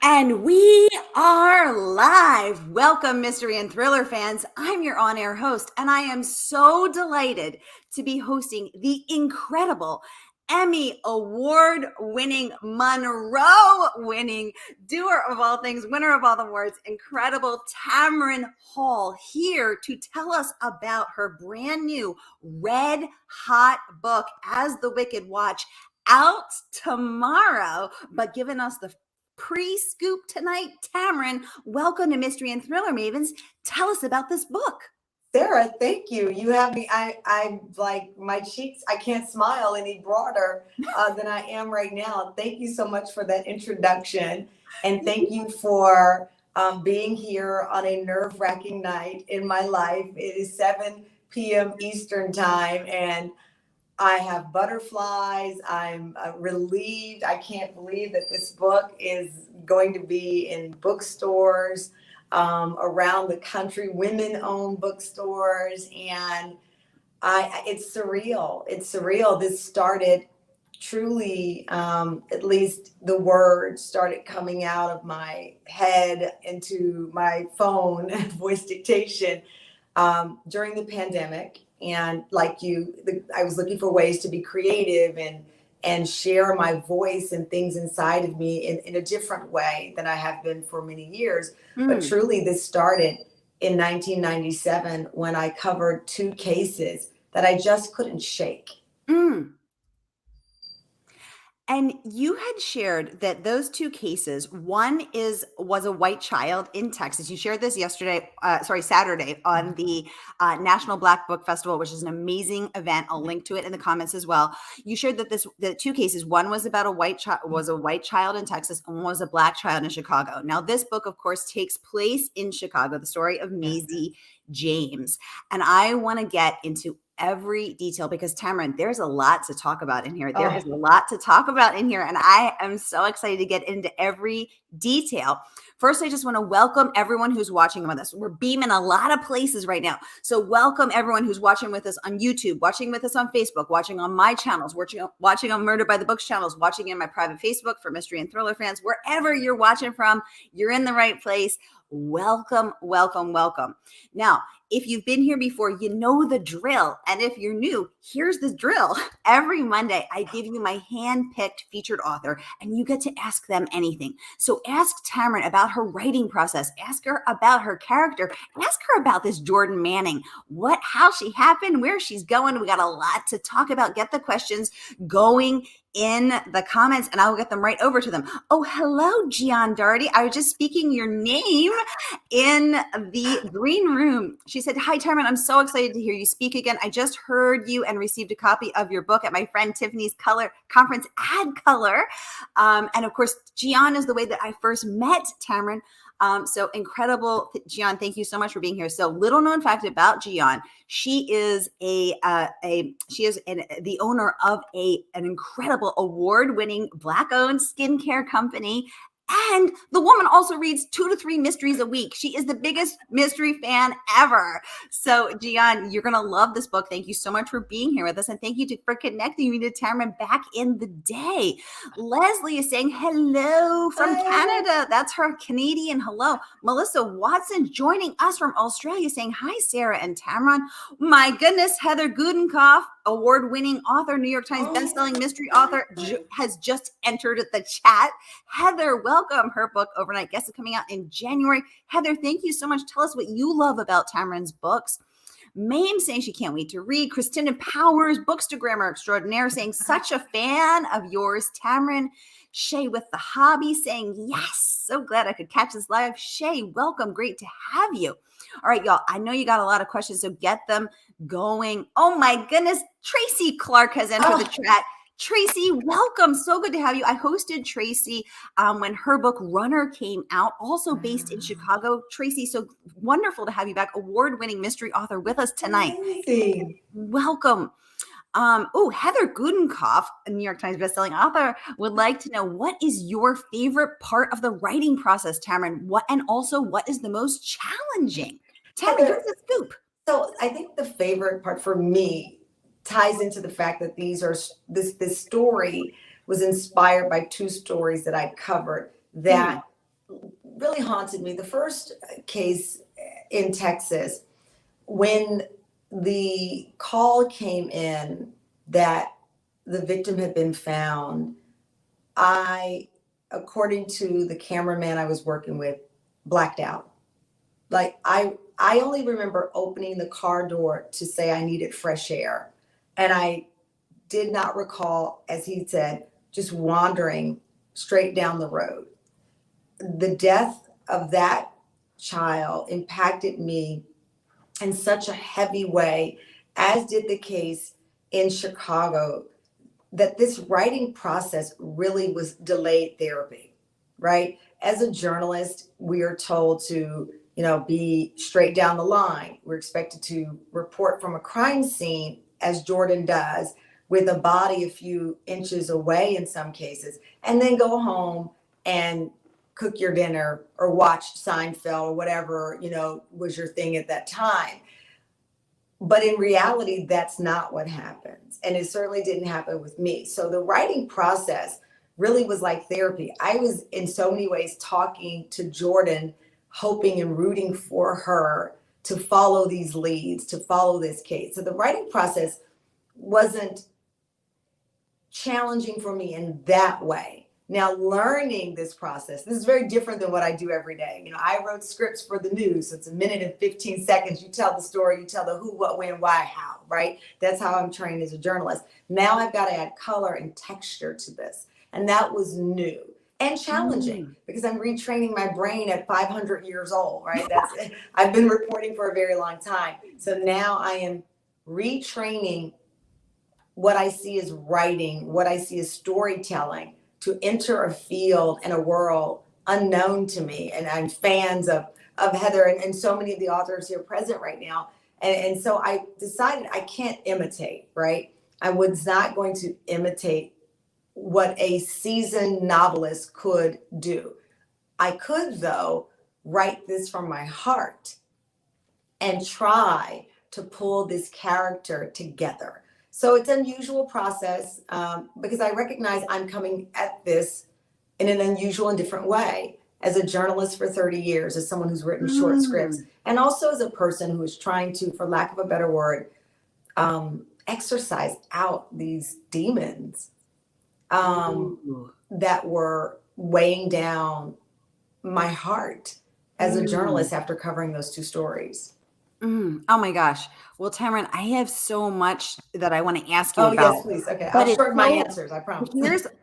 And we are live. Welcome, mystery and thriller fans. I'm your on-air host, and I am so delighted to be hosting the incredible Emmy Award-winning, Murrow-winning, doer of all things, winner of all the awards, incredible Tamron Hall, here to tell us about her brand new red hot book, As the Wicked Watch, out tomorrow, but giving us the pre-scoop tonight. Tamron, welcome to Mystery and Thriller Mavens. Tell us about this book. Sarah, thank you. You have me. I like my cheeks. I can't smile any broader than I am right now. Thank you so much for that introduction, and thank you for being here on a nerve-wracking night in my life. It is 7 p.m. Eastern time, and I have butterflies. I'm relieved. I can't believe that this book is going to be in bookstores around the country, women-owned bookstores, and it's surreal. It's surreal. This started truly, at least the words started coming out of my head into my phone voice dictation during the pandemic. And like you, I was looking for ways to be creative and share my voice and things inside of me in a different way than I have been for many years. But truly, this started in 1997 when I covered 2 cases that I just couldn't shake. And you had shared that those 2 cases, one was a white child in Texas. You shared this Saturday on the National Black Book Festival, which is an amazing event. I'll link to it in the comments as well. You shared that the 2 cases, one was about a white child in Texas, and one was a black child in Chicago. Now, this book, of course, takes place in Chicago, the story of Maisie James. And I want to get into every detail because Tamron, there's a lot to talk about in here. There is a lot to talk about in here, and I am so excited to get into every detail. First, I just want to welcome everyone who's watching with us. We're beaming a lot of places right now. So welcome everyone who's watching with us on YouTube, watching with us on Facebook, watching on my channels, watching on Murder by the Books channels, watching in my private Facebook for mystery and thriller fans. Wherever you're watching from, you're in the right place. Welcome, welcome, welcome. Now, if you've been here before, you know the drill. And if you're new, here's the drill. Every Monday, I give you my hand-picked featured author, and you get to ask them anything. So ask Tamron about her writing process. Ask her about her character. Ask her about this Jordan Manning, how she happened, where she's going. We got a lot to talk about. Get the questions going in the comments, and I will get them right over to them. Oh, hello, Gianne Doherty. I was just speaking your name in the green room. She said, hi, Tamron. I'm so excited to hear you speak again. I just heard you and received a copy of your book at my friend Tiffany's color conference, ADCOLOR. And of course, Gianne is the way that I first met Tamron. So incredible, Gianne. Thank you so much for being here. So little known fact about Gianne: she is the owner of an incredible award-winning Black-owned skincare company. And the woman also reads 2 to 3 mysteries a week. She is the biggest mystery fan ever. So, Gianne, you're going to love this book. Thank you so much for being here with us. And thank you for connecting me to Tamron back in the day. Leslie is saying hello from Canada. That's her Canadian hello. Melissa Watson joining us from Australia saying hi, Sarah and Tamron. My goodness, Heather Gudenkauf, award-winning author, New York Times bestselling mystery author, has just entered the chat. Heather, welcome. Her book, Overnight Guest, is coming out in January. Heather, thank you so much. Tell us what you love about Tamron's books. Mame saying she can't wait to read. Christina Powers, bookstagrammer extraordinaire, saying such a fan of yours, Tamron. Shay with the hobby saying, yes, so glad I could catch this live. Shay, welcome. Great to have you. All right, y'all, I know you got a lot of questions, so get them going. Oh my goodness, Tracy Clark has entered the chat. Tracy, welcome. So good to have you. I hosted Tracy when her book Runner came out, also based in Chicago. Tracy, so wonderful to have you back. Award-winning mystery author with us tonight. Amazing. Welcome. Heather Gudenkauf, a New York Times bestselling author, would like to know, what is your favorite part of the writing process, Tamron? What is the most challenging? Tamron, give us a scoop. So I think the favorite part for me ties into the fact that this story was inspired by 2 stories that I covered that really haunted me. The first case in Texas, when the call came in that the victim had been found, I, according to the cameraman I was working with, blacked out. Like I only remember opening the car door to say I needed fresh air. And I did not recall, as he said, just wandering straight down the road. The death of that child impacted me in such a heavy way, as did the case in Chicago, that this writing process really was delayed therapy, right? As a journalist, we are told to, be straight down the line. We're expected to report from a crime scene, as Jordan does, with a body a few inches away in some cases, and then go home and cook your dinner or watch Seinfeld or whatever, was your thing at that time. But in reality, that's not what happens. And it certainly didn't happen with me. So the writing process really was like therapy. I was in so many ways talking to Jordan, hoping and rooting for her to follow these leads, to follow this case. So the writing process wasn't challenging for me in that way. Now, learning this process, this is very different than what I do every day. I wrote scripts for the news. So it's a minute and 15 seconds. You tell the story, you tell the who, what, when, why, how, right? That's how I'm trained as a journalist. Now I've got to add color and texture to this. And that was new and challenging because I'm retraining my brain at 500 years old, right? I've been reporting for a very long time. So now I am retraining what I see as writing, what I see as storytelling, to enter a field and a world unknown to me. And I'm fans of Heather and so many of the authors here present right now. And so I decided I can't imitate, right? I was not going to imitate what a seasoned novelist could do. I could, though, write this from my heart and try to pull this character together. So it's an unusual process because I recognize I'm coming at this in an unusual and different way as a journalist for 30 years, as someone who's written short scripts, and also as a person who is trying to, for lack of a better word, exercise out these demons that were weighing down my heart as a journalist after covering those two stories. Oh my gosh. Well, Tamron, I have so much that I want to ask you about. Oh, yes, please. Okay. I'll shorten my answers, I promise.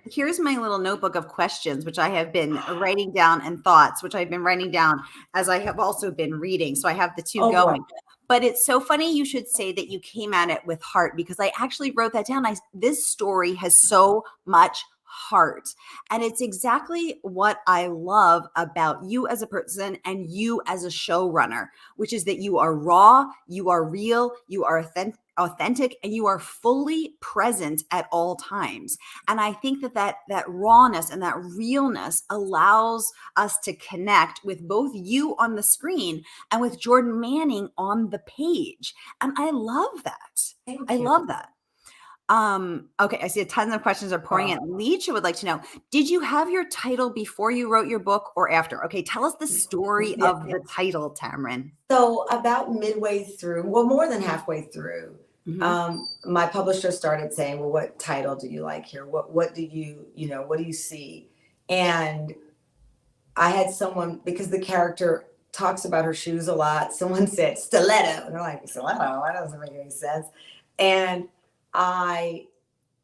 Here's my little notebook of questions, which I have been writing down, and thoughts, which I've been writing down as I have also been reading. So I have the two going. Right. But it's so funny you should say that you came at it with heart, because I actually wrote that down. This story has so much heart. And it's exactly what I love about you as a person and you as a showrunner, which is that you are raw, you are real, you are authentic, and you are fully present at all times. And I think that rawness and that realness allows us to connect with both you on the screen and with Jordan Manning on the page. And I love that. I love that. Okay, I see tons of questions are pouring in. Licha would like to know, did you have your title before you wrote your book or after? Okay, tell us the story of the title, Tamron. So about midway through, well, more than halfway through, my publisher started saying, well, what title do you like here? What do you see? And I had someone, because the character talks about her shoes a lot, someone said stiletto. And they're like, stiletto? That doesn't make any sense. And I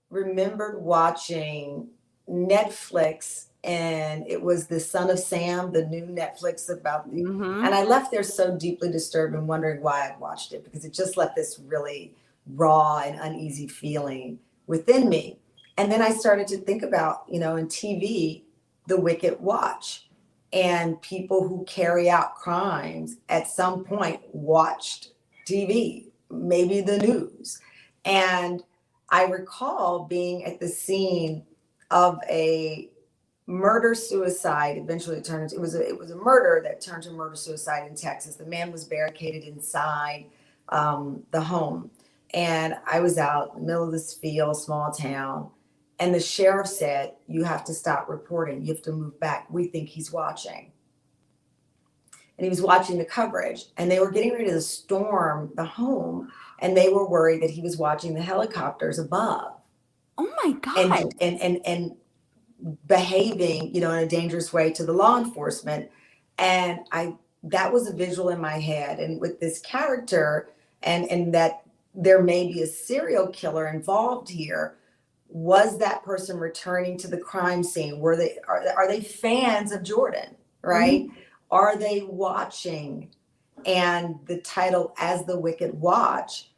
remembered watching Netflix, and it was The Son of Sam, the new Netflix about the, and I left there so deeply disturbed and wondering why I'd watched it, because it just left this really raw and uneasy feeling within me. And then I started to think about, in TV, The Wicked Watch, and people who carry out crimes at some point watched TV, maybe the news. And I recall being at the scene of a murder-suicide. Eventually it was a murder that turned to murder-suicide in Texas. The man was barricaded inside the home. And I was out in the middle of this field, small town. And the sheriff said, you have to stop reporting. You have to move back. We think he's watching. and he was watching the coverage, and they were getting ready to storm the home, and they were worried that he was watching the helicopters above Oh my God. and behaving, in a dangerous way to the law enforcement. And that was a visual in my head. And with this character, and that there may be a serial killer involved here, was that person returning to the crime scene? Are they fans of Jordan, right? Mhm. Are they watching? And the title As the Wicked Watch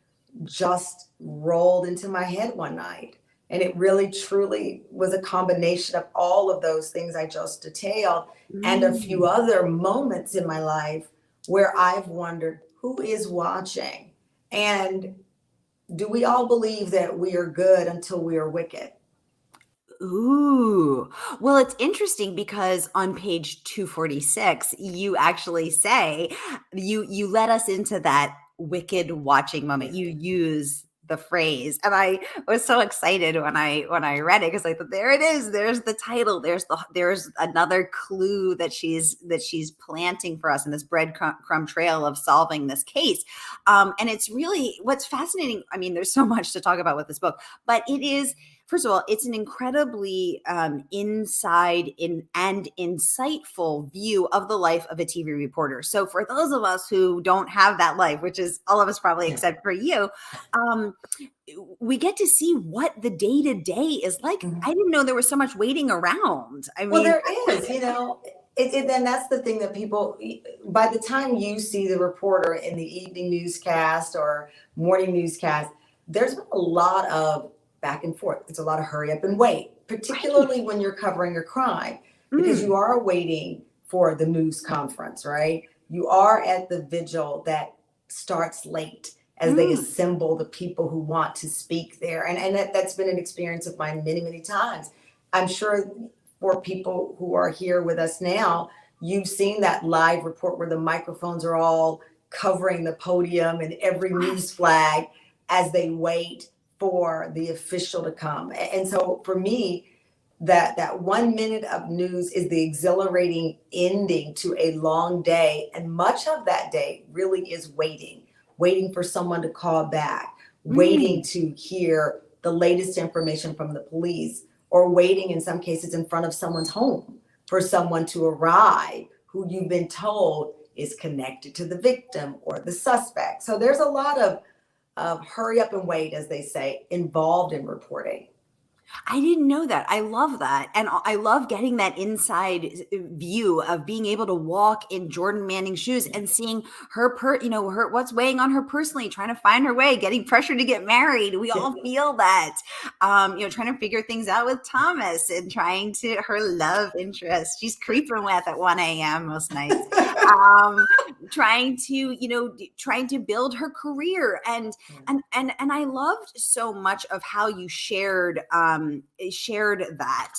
just rolled into my head one night. And it really truly was a combination of all of those things I just detailed and a few other moments in my life where I've wondered, who is watching? And do we all believe that we are good until we are wicked? Ooh. Well, it's interesting because on page 246, you actually say you let us into that wicked watching moment. You use the phrase, and I was so excited when I read it because I thought, there it is. There's the title. There's another clue that she's planting for us in this breadcrumb trail of solving this case. And it's really what's fascinating. I mean, there's so much to talk about with this book, but it is. First of all, it's an incredibly inside and insightful view of the life of a TV reporter. So for those of us who don't have that life, which is all of us probably except for you, we get to see what the day-to-day is like. Mhm. I didn't know there was so much waiting around. I Well, mean, there is, and that's the thing that people, by the time you see the reporter in the evening newscast or morning newscast, there's been a lot of back and forth. It's a lot of hurry up and wait, particularly when you're covering a crime, because Mm, you are waiting for the news conference, right? You are at the vigil that starts late as they mm. assemble the people who want to speak there. And that's been an experience of mine many, many times. I'm sure for people who are here with us now, you've seen that live report where the microphones are all covering the podium and every news flag as they wait for the official to come. And so for me, that 1 minute of news is the exhilarating ending to a long day. And much of that day really is waiting for someone to call back, waiting Mm. to hear the latest information from the police, or waiting in some cases in front of someone's home for someone to arrive who you've been told is connected to the victim or the suspect. So there's a lot of hurry up and wait, as they say, involved in reporting. I didn't know that. I love that. And I love getting that inside view of being able to walk in Jordan Manning's shoes and seeing her, her what's weighing on her personally, trying to find her way, getting pressure to get married. We all feel that. Trying to figure things out with Thomas and trying to her love interest she's creeping with at 1 a.m. most nights. Trying to build her career and I loved so much of how you shared that.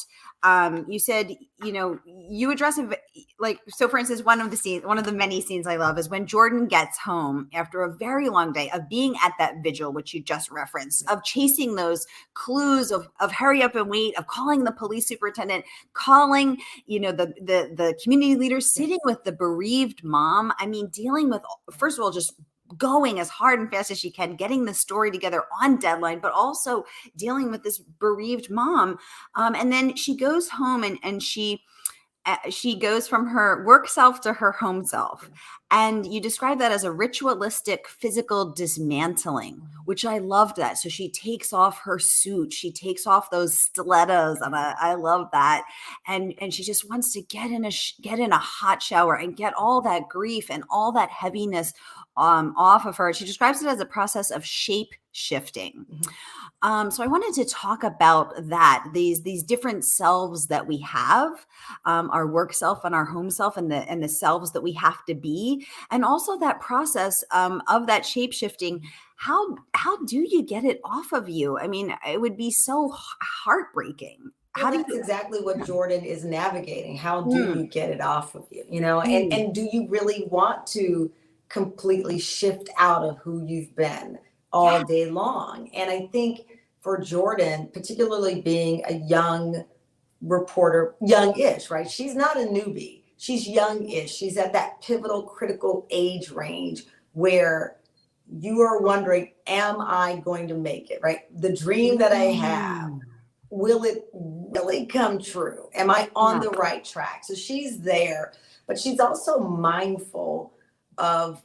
You said, you address it like, so for instance, one of the many scenes I love is when Jordan gets home after a very long day of being at that vigil, which you just referenced, of chasing those clues of hurry up and wait, of calling the police superintendent, calling, the community leaders, sitting with the bereaved mom. I mean, dealing with, first of all, just going as hard and fast as she can, getting the story together on deadline, but also dealing with this bereaved mom. And then she goes home and she goes from her work self to her home self. And you describe that as a ritualistic physical dismantling, which I loved that. So she takes off her suit, she takes off those stilettos, and I love that. And she just wants to get in a hot shower and get all that grief and all that heaviness off of her. She describes it as a process of shape shifting. So I wanted to talk about that, these different selves that we have, our work self and our home self, and the selves that we have to be, and also that process of that shape shifting. How do you get it off of you? I mean, it would be so heartbreaking. Well, How do that's you? exactly what Jordan is navigating. How do Mm, you get it off of you? And mm, do you really want to completely shift out of who you've been yeah. all day long? And I think for Jordan, particularly being a young reporter, young-ish, right? She's not a newbie. she's youngish. She's at that pivotal, critical age range where you are wondering, am I going to make it, right? The dream that I have, will it really come true? Am I on the right track? So she's there, but she's also mindful of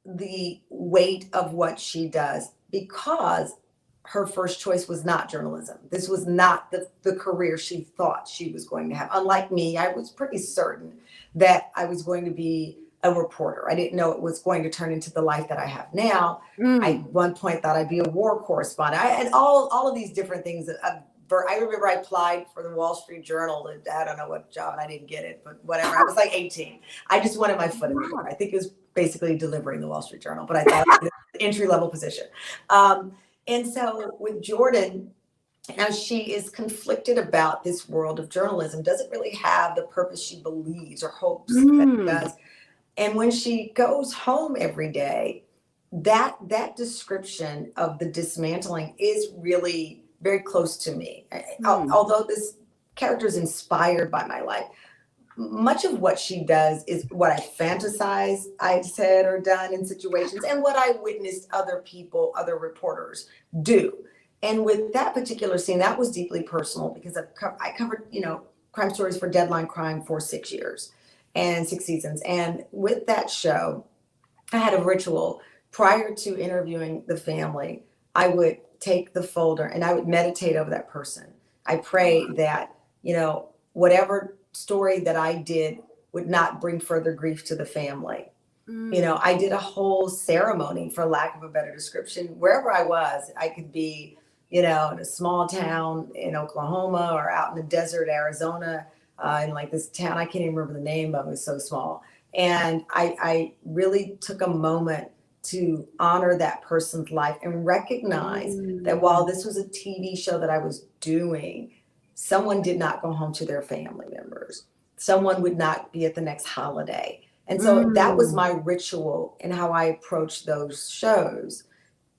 the weight of what she does, because her first choice was not journalism. This was not the career she thought she was going to have. Unlike me, I was pretty certain that I was going to be a reporter. I didn't know it was going to turn into the life that I have now. I at one point thought I'd be a war correspondent. I had all of these different things. I remember I applied for the Wall Street Journal. I don't know what job, and I didn't get it, but whatever. I was like 18. I just wanted my foot in the door. I think it was basically delivering the Wall Street Journal, but I thought it was an entry-level position. And so with Jordan, now she is conflicted about this world of journalism, doesn't really have the purpose she believes or hopes that it does. And when she goes home every day, that description of the dismantling is really very close to me. Although this character is inspired by my life, much of what she does is what I fantasize I've said or done in situations, and what I witnessed other people, other reporters do. And with that particular scene, that was deeply personal, because I covered, crime stories for Deadline Crime for 6 years and 6 seasons. And with that show, I had a ritual. Prior to interviewing the family, I would take the folder and I would meditate over that person. I pray that, whatever story that I did would not bring further grief to the family. I did a whole ceremony, for lack of a better description. Wherever I was, I could be, in a small town in Oklahoma, or out in the desert, Arizona, in like this town, I can't even remember the name of it, was so small. And I really took a moment to honor that person's life and recognize that while this was a TV show that I was doing, someone did not go home to their family members. Someone would not be at the next holiday. And so that was my ritual in how I approached those shows.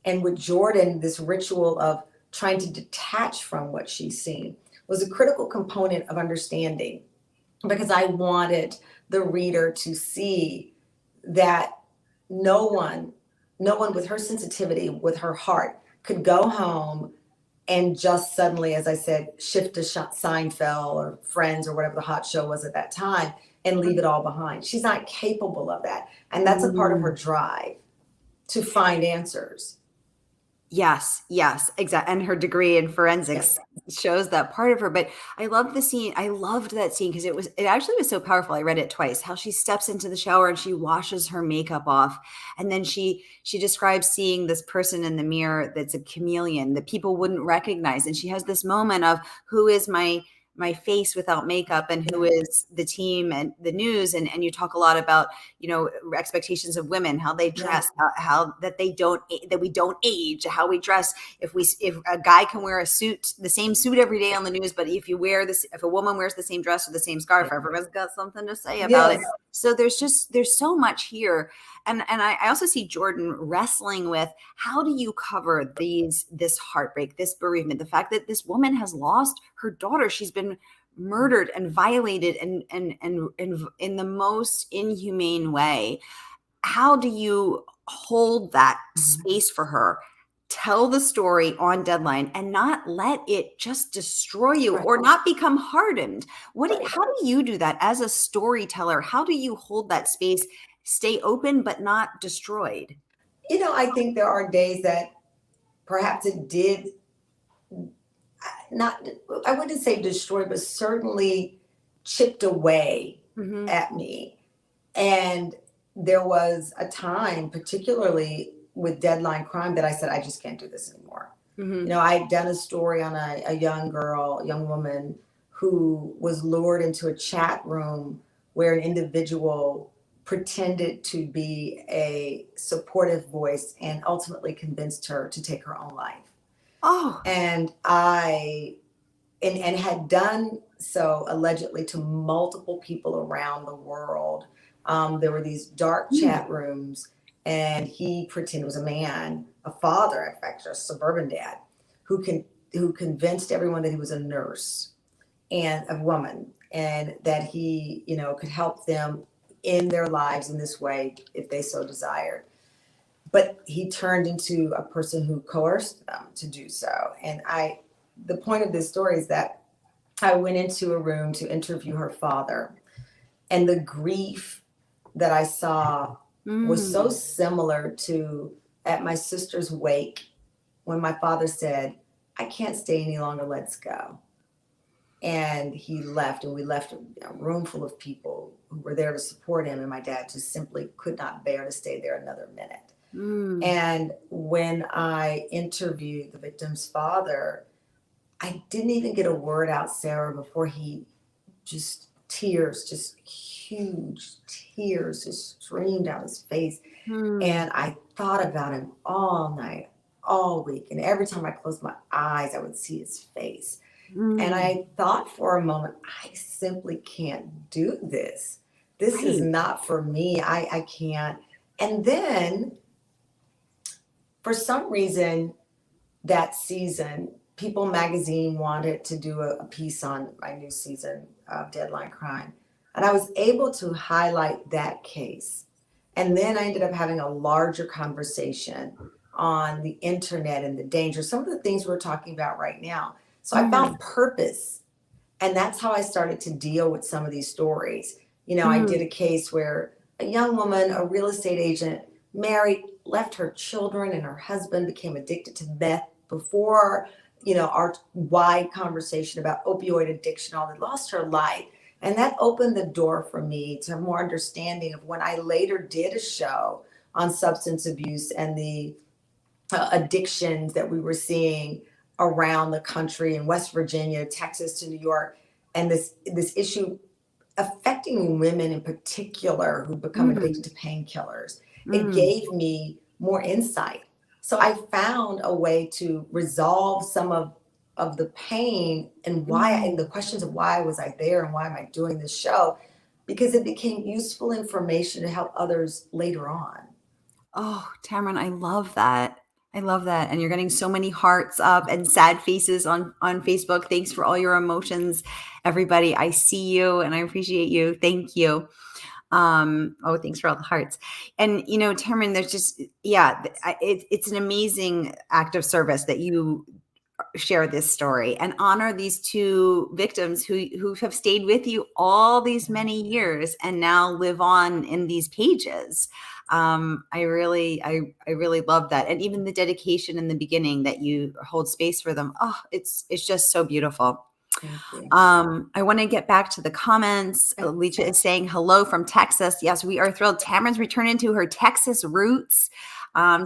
And with Jordan, this ritual of trying to detach from what she's seen was a critical component of understanding, because I wanted the reader to see that no one with her sensitivity, with her heart, could go home and just suddenly, as I said, shift to Seinfeld or Friends or whatever the hot show was at that time, and leave it all behind. She's not capable of that. And that's a part of her drive to find answers. Yes, exactly. And her degree in forensics shows that part of her. But I love the scene. I loved that scene because it actually was so powerful. I read it twice. How she steps into the shower and she washes her makeup off, and then she describes seeing this person in the mirror that's a chameleon that people wouldn't recognize, and she has this moment of, who is my face without makeup, and who is the team and the news. And you talk a lot about, expectations of women, how they dress, how that we don't age, how we dress. If a guy can wear a suit, the same suit every day on the news, but if a woman wears the same dress or the same scarf, everyone's got something to say about it. So there's so much here. And I also see Jordan wrestling with, how do you cover this heartbreak, this bereavement, the fact that this woman has lost her daughter. She's been murdered and violated and in the most inhumane way. How do you hold that space for her, tell the story on deadline, and not let it just destroy you or not become hardened? How do you do that as a storyteller? How do you hold that space, stay open but not destroyed? I think there are days that perhaps it did not, I wouldn't say destroyed, but certainly chipped away at me. And there was a time, particularly with Deadline Crime, that I said, I just can't do this anymore. I'd done a story on a young woman who was lured into a chat room where an individual pretended to be a supportive voice and ultimately convinced her to take her own life. And and had done so allegedly to multiple people around the world. There were these dark chat rooms, and he pretended was a man, a father, in fact, a suburban dad, who convinced everyone that he was a nurse and a woman, and that he, could help them in their lives in this way if they so desired. But he turned into a person who coerced them to do so. And the point of this story is that I went into a room to interview her father, and the grief that I saw was so similar to at my sister's wake when my father said, "I can't stay any longer, let's go." And he left, and we left a room full of people who were there to support him, and my dad just simply could not bear to stay there another minute. And when I interviewed the victim's father, I didn't even get a word out, Sarah, before he just huge tears just streamed down his face. And I thought about him all night, all week. And every time I closed my eyes, I would see his face. And I thought for a moment, I simply can't do this. This is not for me. I can't. And then for some reason that season, People magazine wanted to do a piece on my new season of Deadline Crime. And I was able to highlight that case. And then I ended up having a larger conversation on the internet and the danger, some of the things we're talking about right now. So I found purpose. And that's how I started to deal with some of these stories. I did a case where a young woman, a real estate agent, married, left her children, and her husband became addicted to meth before our wide conversation about opioid addiction, all that, lost her life. And that opened the door for me to have more understanding of when I later did a show on substance abuse and the addictions that we were seeing around the country in West Virginia, Texas to New York, and this issue affecting women in particular who become addicted to painkillers. It gave me more insight. So I found a way to resolve some of the pain and why, and the questions of why was I there and why am I doing this show, because it became useful information to help others later on. Oh, Tamron, I love that. I love that. And you're getting so many hearts up and sad faces on Facebook. Thanks for all your emotions, everybody. I see you and I appreciate you. Thank you. Thanks for all the hearts. And, Tamron, there's just, it's an amazing act of service that you share this story and honor these two victims who have stayed with you all these many years and now live on in these pages. I really love that. And even the dedication in the beginning that you hold space for them. Oh, it's just so beautiful. I want to get back to the comments. Licha is saying hello from Texas. Yes, we are thrilled. Tamron's returning to her Texas roots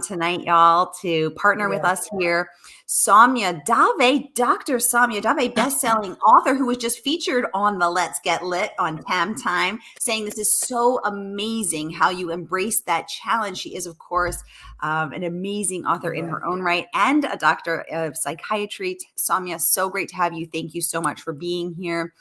tonight, y'all, to partner with us here. Soumya Dave, Dr. Soumya Dave, best-selling author who was just featured on the Let's Get Lit on Tam Time, saying this is so amazing how you embrace that challenge. She is, of course, an amazing author in her own right and a doctor of psychiatry. Soumya, so great to have you. Thank you so much for being here.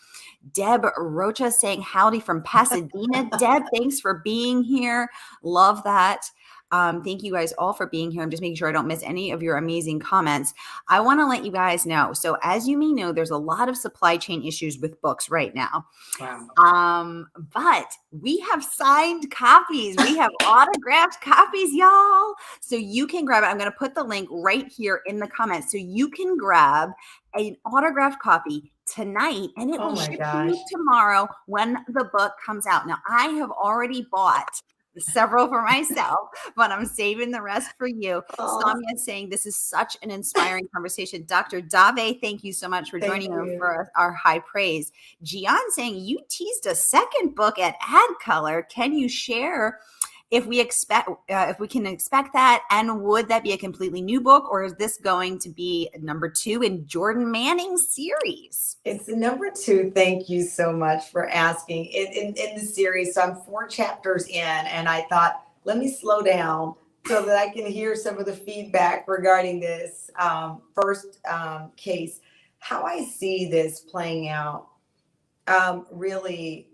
Deb Rocha saying howdy from Pasadena. Deb, thanks for being here. Love that. Thank you guys all for being here. I'm just making sure I don't miss any of your amazing comments. I want to let you guys know. So as you may know, there's a lot of supply chain issues with books right now. Wow. But we have signed copies. We have autographed copies, y'all. So you can grab it. I'm going to put the link right here in the comments. So you can grab an autographed copy tonight and it will ship to you tomorrow when the book comes out. Now, I have already bought several for myself, but I'm saving the rest for you. Soumya is saying this is such an inspiring conversation. Dr. Dave, thank you so much for joining us for our high praise. Gianne saying you teased a second book at ADCOLOR. Can you share if we can expect that, and would that be a completely new book, or is this going to be number 2 in Jordan Manning's series? It's number 2. Thank you so much for asking. In the series, so I'm 4 chapters in, and I thought, let me slow down so that I can hear some of the feedback regarding this first case. How I see this playing out really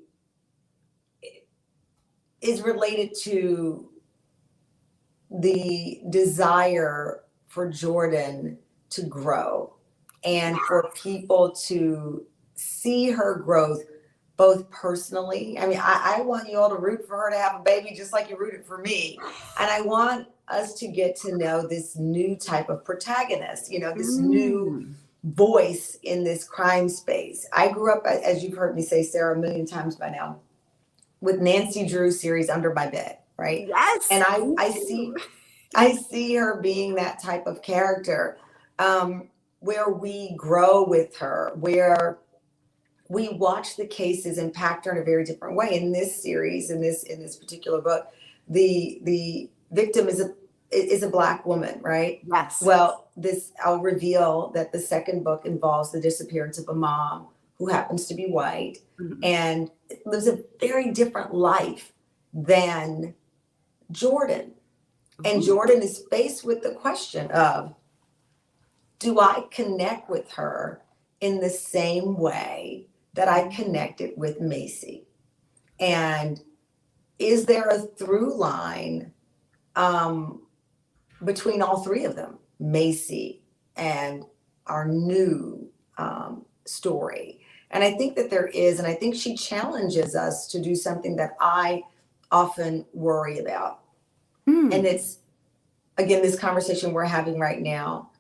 is related to the desire for Jordan to grow and for people to see her growth, both personally. I mean, I want you all to root for her to have a baby just like you rooted for me. And I want us to get to know this new type of protagonist, you know, this new voice in this crime space. I grew up, as you've heard me say, Sarah, a million times by now, with Nancy Drew's series Under My Bed, right? Yes. And I see her being that type of character, where we grow with her, where we watch the cases impact her in a very different way. In this series, in this particular book, the victim is a Black woman, right? Yes. Well, I'll reveal that the second book involves the disappearance of a mom who happens to be white and lives a very different life than Jordan. And Jordan is faced with the question of, do I connect with her in the same way that I connected with Macy? And is there a through line between all three of them, Macy and our new story? And I think that there is, and I think she challenges us to do something that I often worry about. And it's, again, this conversation we're having right now.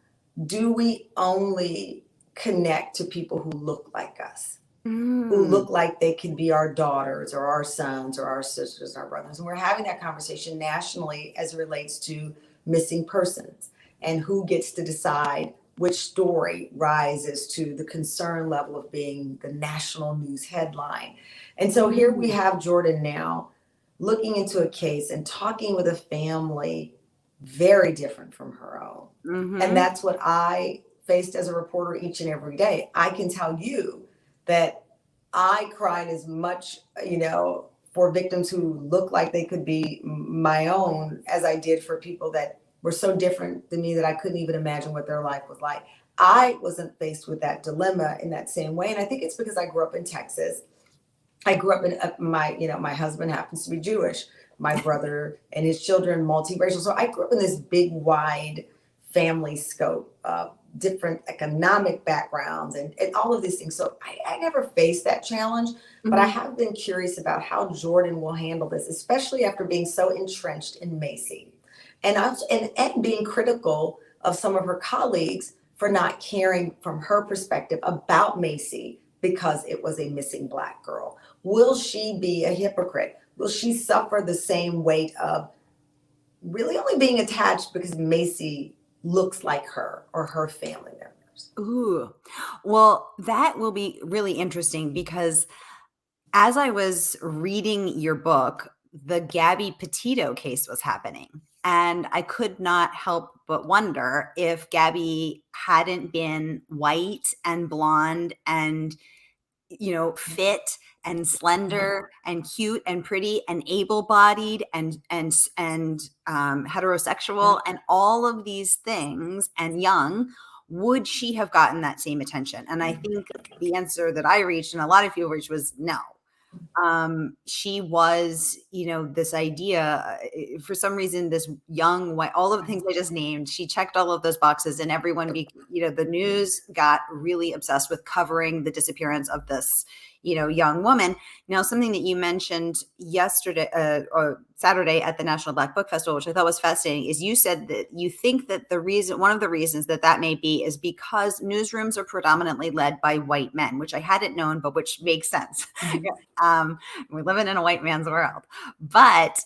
Do we only connect to people who look like us, who look like they could be our daughters or our sons or our sisters, our brothers? And we're having that conversation nationally as it relates to missing persons and who gets to decide which story rises to the concern level of being the national news headline. And so here we have Jordan now looking into a case and talking with a family very different from her own. And that's what I faced as a reporter each and every day. I can tell you that I cried as much, you know, for victims who look like they could be my own as I did for people that were so different than me that I couldn't even imagine what their life was like. I wasn't faced with that dilemma in that same way. And I think it's because I grew up in Texas. I grew up in my husband happens to be Jewish, my brother and his children multiracial. So I grew up in this big, wide family scope of different economic backgrounds and all of these things. So I never faced that challenge, but I have been curious about how Jordan will handle this, especially after being so entrenched in Macy and being critical of some of her colleagues for not caring from her perspective about Macy because it was a missing Black girl. Will she be a hypocrite? Will she suffer the same weight of really only being attached because Macy looks like her or her family members? Ooh, well, that will be really interesting because as I was reading your book, the Gabby Petito case was happening. And I could not help but wonder if Gabby hadn't been white and blonde and, you know, fit and slender and cute and pretty and able-bodied and heterosexual and all of these things and young, would she have gotten that same attention? And I think the answer that I reached and a lot of people reached was no. She was, you know, this idea for some reason, this young white, all of the things I just named, she checked all of those boxes and everyone, you know, the news got really obsessed with covering the disappearance of this, you know, young woman. Now, something that you mentioned yesterday or Saturday at the National Black Book Festival, which I thought was fascinating, is you said that you think that one of the reasons that may be is because newsrooms are predominantly led by white men, which I hadn't known, but which makes sense. We're living in a white man's world. But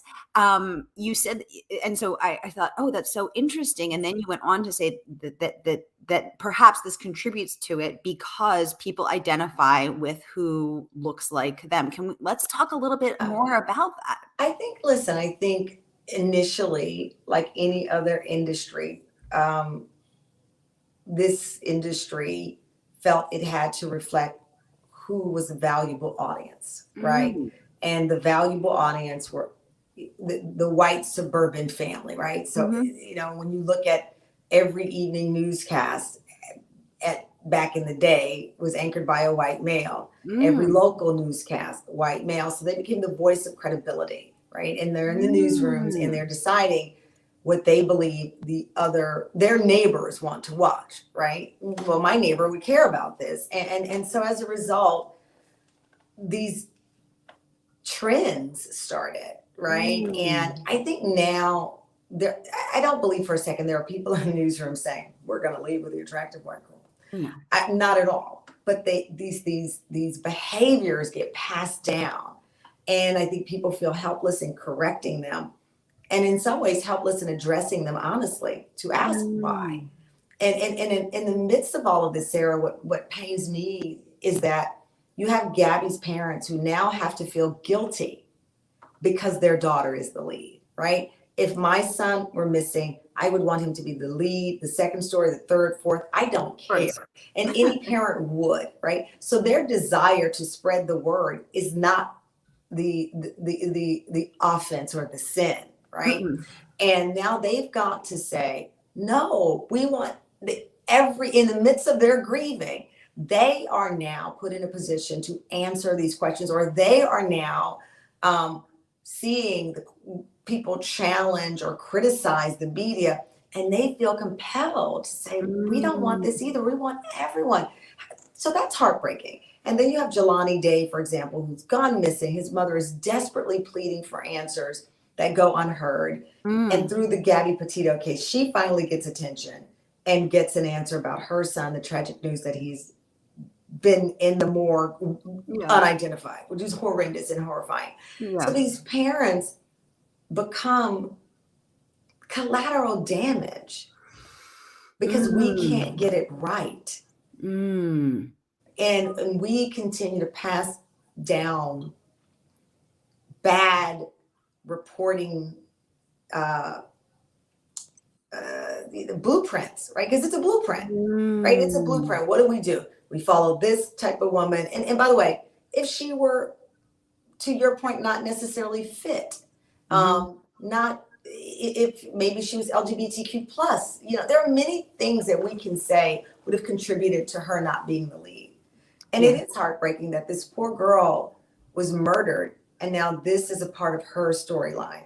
you said, and so I thought, oh, that's so interesting. And then you went on to say that perhaps this contributes to it because people identify with who looks like them. Let's talk a little bit more about that. I think initially, like any other industry, this industry felt it had to reflect who was a valuable audience, right? And the valuable audience were the white suburban family, right? So, you know, when you look at every evening newscast back in the day was anchored by a white male. Every local newscast, white male. So they became the voice of credibility, right? And they're in the newsrooms and they're deciding what they believe their neighbors want to watch, right? Well, my neighbor would care about this. And so as a result, these trends started, right? And I think now I don't believe for a second there are people in the newsroom saying, we're going to leave with the attractive white girl. No. Not at all. But these behaviors get passed down. And I think people feel helpless in correcting them. And in some ways helpless in addressing them honestly to ask why. And in the midst of all of this, Sarah, what pains me is that you have Gabby's parents who now have to feel guilty because their daughter is the lead, right? If my son were missing, I would want him to be the lead, the second story, the third, fourth. I don't care. And any parent would, right? So their desire to spread the word is not the offense or the sin, right? And now they've got to say, no, we want in the midst of their grieving, they are now put in a position to answer these questions, or they are now seeing the people challenge or criticize the media, and they feel compelled to say, we don't want this either. We want everyone. So that's heartbreaking. And then you have Jelani Day, for example, who's gone missing. His mother is desperately pleading for answers that go unheard. And through the Gabby Petito case, she finally gets attention and gets an answer about her son, the tragic news that he's been in the morgue unidentified, which is horrendous and horrifying. So these parents become collateral damage because we can't get it right. And we continue to pass down bad reporting the blueprints, right? Because it's a blueprint, right? It's a blueprint. What do? We follow this type of woman. And by the way, if she were, to your point, not necessarily fit, not if maybe she was LGBTQ plus, there are many things that we can say would have contributed to her not being the lead. And it is heartbreaking that this poor girl was murdered. And now this is a part of her storyline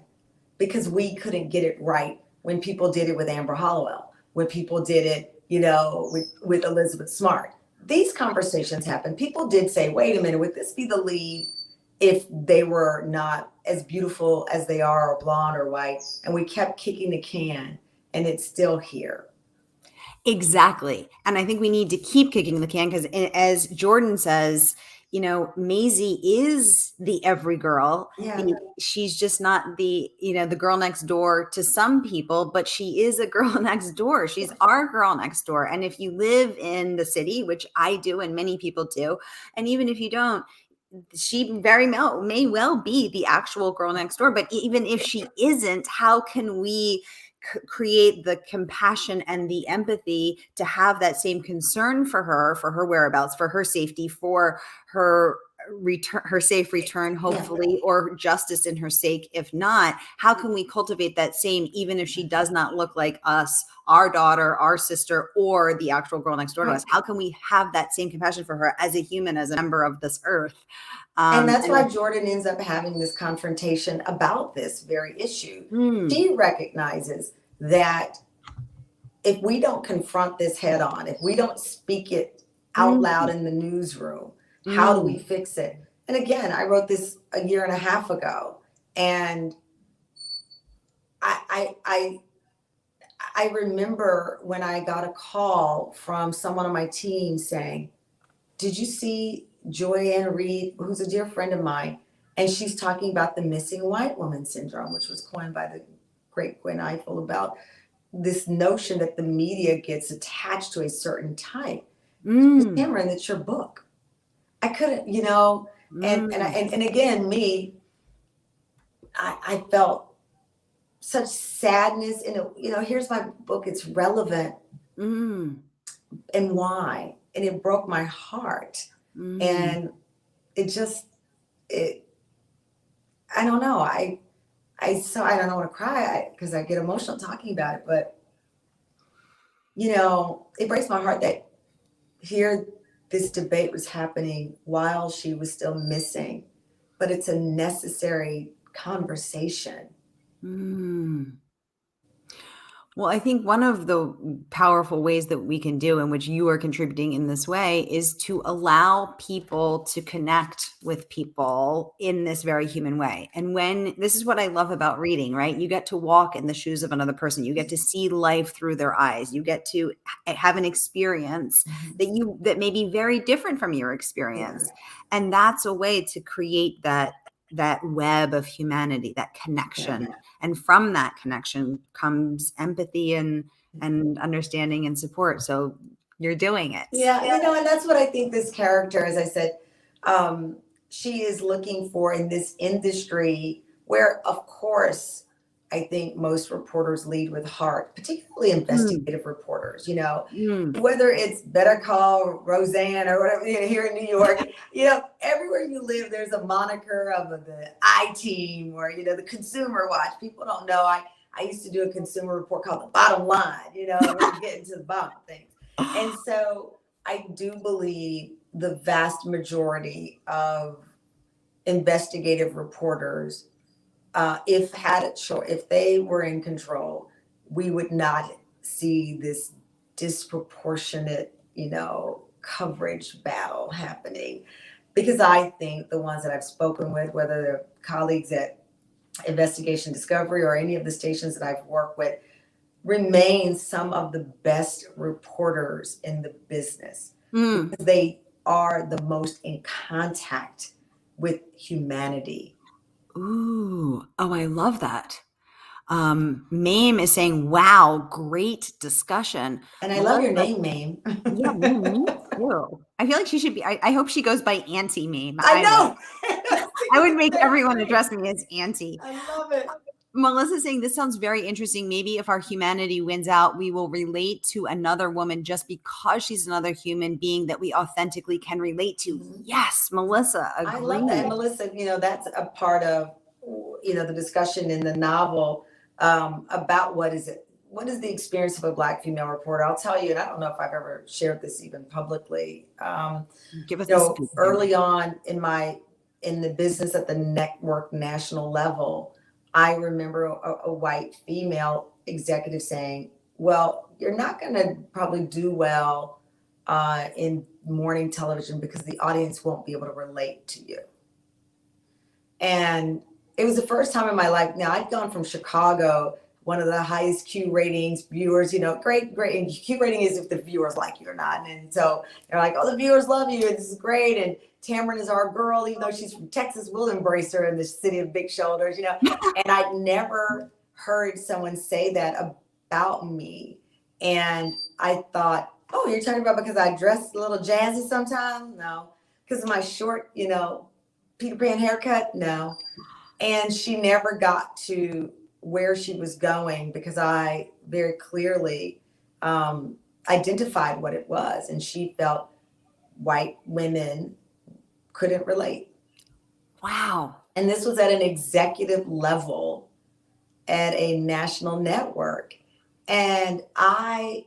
because we couldn't get it right when people did it with Amber Hollowell, when people did it, with Elizabeth Smart. These conversations happen. People did say, wait a minute, would this be the lead if they were not as beautiful as they are, or blonde or white? And we kept kicking the can, and it's still here. Exactly. And I think we need to keep kicking the can because, as Jordan says, Maisie is the every girl. Yeah. She's just not the girl next door to some people, but she is a girl next door. She's our girl next door. And if you live in the city, which I do and many people do, and even if you don't, she very may well be the actual girl next door. But even if she isn't, how can we create the compassion and the empathy to have that same concern for her whereabouts, for her safety, for her return, her safe return, hopefully, or justice in her sake? If not, how can we cultivate that same, even if she does not look like us, our daughter, our sister, or the actual girl next door to us? How can we have that same compassion for her as a human, as a member of this earth? And that's why Jordan ends up having this confrontation about this very issue. She recognizes that if we don't confront this head on, if we don't speak it out loud in the newsroom, how do we fix it? And again, I wrote this a year and a half ago, and I remember when I got a call from someone on my team saying, did you see Joyanne Reed, who's a dear friend of mine, and she's talking about the missing white woman syndrome, which was coined by the great Gwen Ifill, about this notion that the media gets attached to a certain type. Tamron, it's your book. I couldn't, and again, I felt such sadness in it. Here's my book. It's relevant. And why? And it broke my heart. And I don't know. I don't want to cry because I get emotional talking about it, but it breaks my heart that here this debate was happening while she was still missing, but it's a necessary conversation. Well, I think one of the powerful ways that we can do, in which you are contributing in this way, is to allow people to connect with people in this very human way. And when this is what I love about reading, right? You get to walk in the shoes of another person. You get to see life through their eyes. You get to have an experience that may be very different from your experience. And that's a way to create that web of humanity, that connection. And from that connection comes empathy and understanding and support. So you're doing it. Yeah, and that's what I think this character, as I said, she is looking for in this industry where, of course, I think most reporters lead with heart, particularly investigative reporters, whether it's Better Call Roseanne or whatever, here in New York, everywhere you live, there's a moniker of the I-Team or, the Consumer Watch. People don't know. I used to do a consumer report called The Bottom Line, we're getting to the bottom of things. And so I do believe the vast majority of investigative reporters, if they were in control, we would not see this disproportionate, coverage battle happening. Because I think the ones that I've spoken with, whether they're colleagues at Investigation Discovery or any of the stations that I've worked with, remain some of the best reporters in the business. Because they are the most in contact with humanity. Ooh, oh, I love that. Mame is saying, wow, great discussion. And I love your name, Mame. Yeah, me too. I feel like she should be, I hope she goes by Auntie Mame. I know. I would make everyone address me as Auntie. I love it. Melissa's saying, this sounds very interesting. Maybe if our humanity wins out, we will relate to another woman just because she's another human being that we authentically can relate to. Yes, Melissa, agreed. I love that. And Melissa, that's a part of, the discussion in the novel about what is the experience of a Black female reporter. I'll tell you, and I don't know if I've ever shared this even publicly. Give us early on in the business at the network national level, I remember a white female executive saying, well, you're not going to probably do well in morning television because the audience won't be able to relate to you. And it was the first time in my life. Now, I'd gone from Chicago, one of the highest Q ratings, viewers, great. And Q rating is if the viewers like you or not. And so they're like, oh, the viewers love you. This is great. And Tamron is our girl, even though she's from Texas, we'll embrace her in the city of big shoulders, And I'd never heard someone say that about me. And I thought, oh, you're talking about because I dress a little jazzy sometimes? No. Because of my short, Peter Pan haircut? No. And she never got to where she was going because I very clearly identified what it was. And she felt white women couldn't relate. Wow. And this was at an executive level at a national network. And at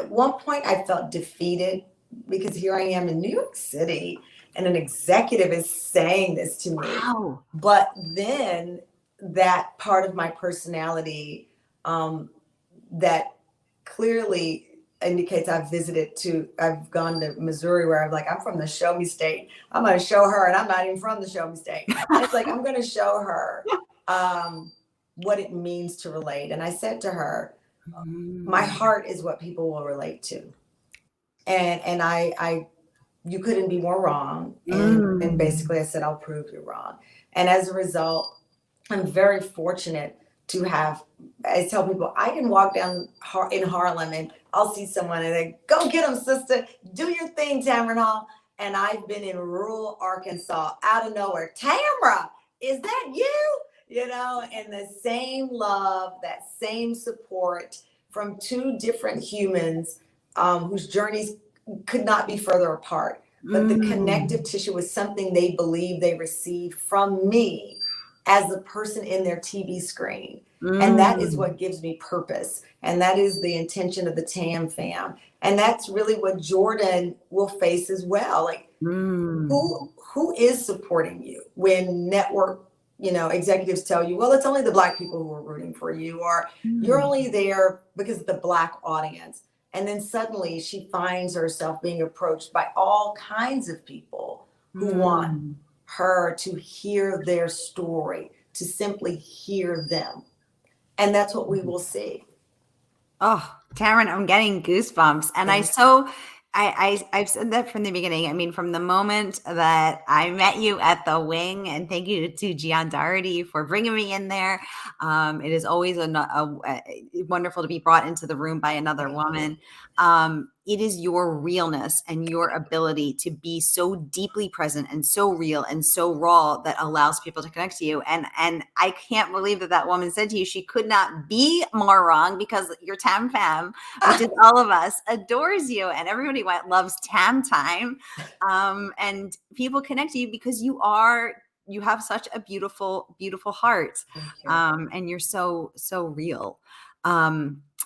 one point I felt defeated because here I am in New York City and an executive is saying this to me. Wow. But then that part of my personality that clearly indicates I've gone to Missouri where I'm from the show me state. I'm going to show her, and I'm not even from the show me state. It's like, I'm going to show her what it means to relate. And I said to her, my heart is what people will relate to. And you couldn't be more wrong. And basically I said, I'll prove you're wrong. And as a result, I'm very fortunate to have, I tell people, I can walk down in Harlem and I'll see someone and they go get them, sister, do your thing, Tamron Hall. And I've been in rural Arkansas out of nowhere. Tamra, is that you? And the same love, that same support from two different humans whose journeys could not be further apart. But the connective tissue was something they believe they received from me as the person in their TV screen. And that is what gives me purpose. And that is the intention of the TAM fam. And that's really what Jordan will face as well. Like, who is supporting you when network executives tell you, well, it's only the Black people who are rooting for you, or you're only there because of the Black audience. And then suddenly she finds herself being approached by all kinds of people who want her to hear their story, to simply hear them. And that's what we will see. Oh, Tamron, I'm getting goosebumps. And I've said that from the beginning. I mean, from the moment that I met you at the wing, and thank you to Gianne Doherty for bringing me in there. It is always wonderful to be brought into the room by another woman. It is your realness and your ability to be so deeply present and so real and so raw that allows people to connect to you. And I can't believe that woman said to you, she could not be more wrong, because your Tam fam, which is all of us, adores you, and everybody loves Tam time. And people connect to you because you have such a beautiful, beautiful heart. And you're so, so real.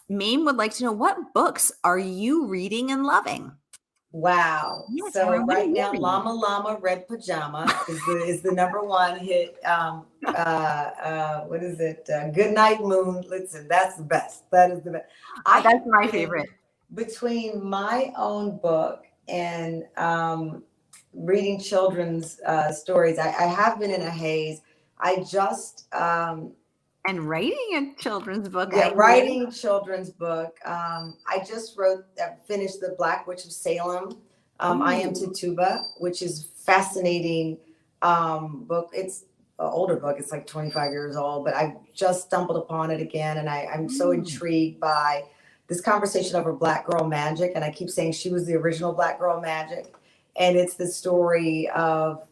Mame would like to know, what books are you reading and loving? Wow. Yeah, So Tamron, right now, Llama Llama Red Pajama is the number one hit. What is it? Good Night Moon. Listen, that's the best. That is the best. That's my favorite. Between my own book and reading children's stories, I have been in a haze. I just and writing a children's book. Yeah, writing children's book. I just finished The Black Witch of Salem. I Am Tituba, which is fascinating book. It's an older book. It's like 25 years old, but I just stumbled upon it again. And I'm so intrigued by this conversation over Black girl magic. And I keep saying she was the original Black girl magic. And it's the story of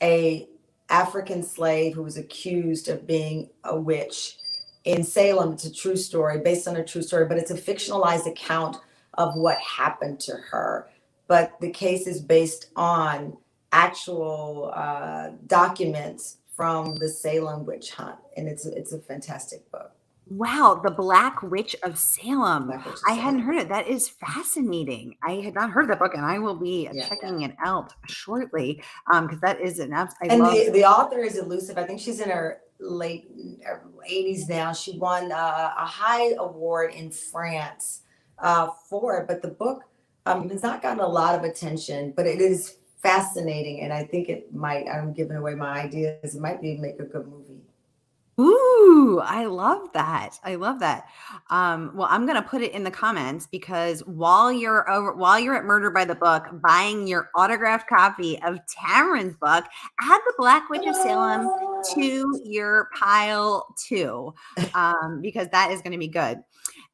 a African slave who was accused of being a witch in Salem. It's a true story, based on a true story, but it's a fictionalized account of what happened to her. But the case is based on actual documents from the Salem witch hunt, and it's a fantastic book. Wow, The Black Witch of Salem. I hadn't heard it. That is fascinating. I had not heard that book, and I will be checking it out shortly, because that is an absolute. The author is elusive. I think she's in her late 80s now. She won a high award in France for it, but the book has not gotten a lot of attention, but it is fascinating, and I think it might. I'm giving away my ideas. It might make a good movie. Ooh, I love that. I love that. Well, I'm going to put it in the comments, because while you're at Murder by the Book buying your autographed copy of Tamron's book, add The Black Witch of Salem to your pile too, because that is going to be good.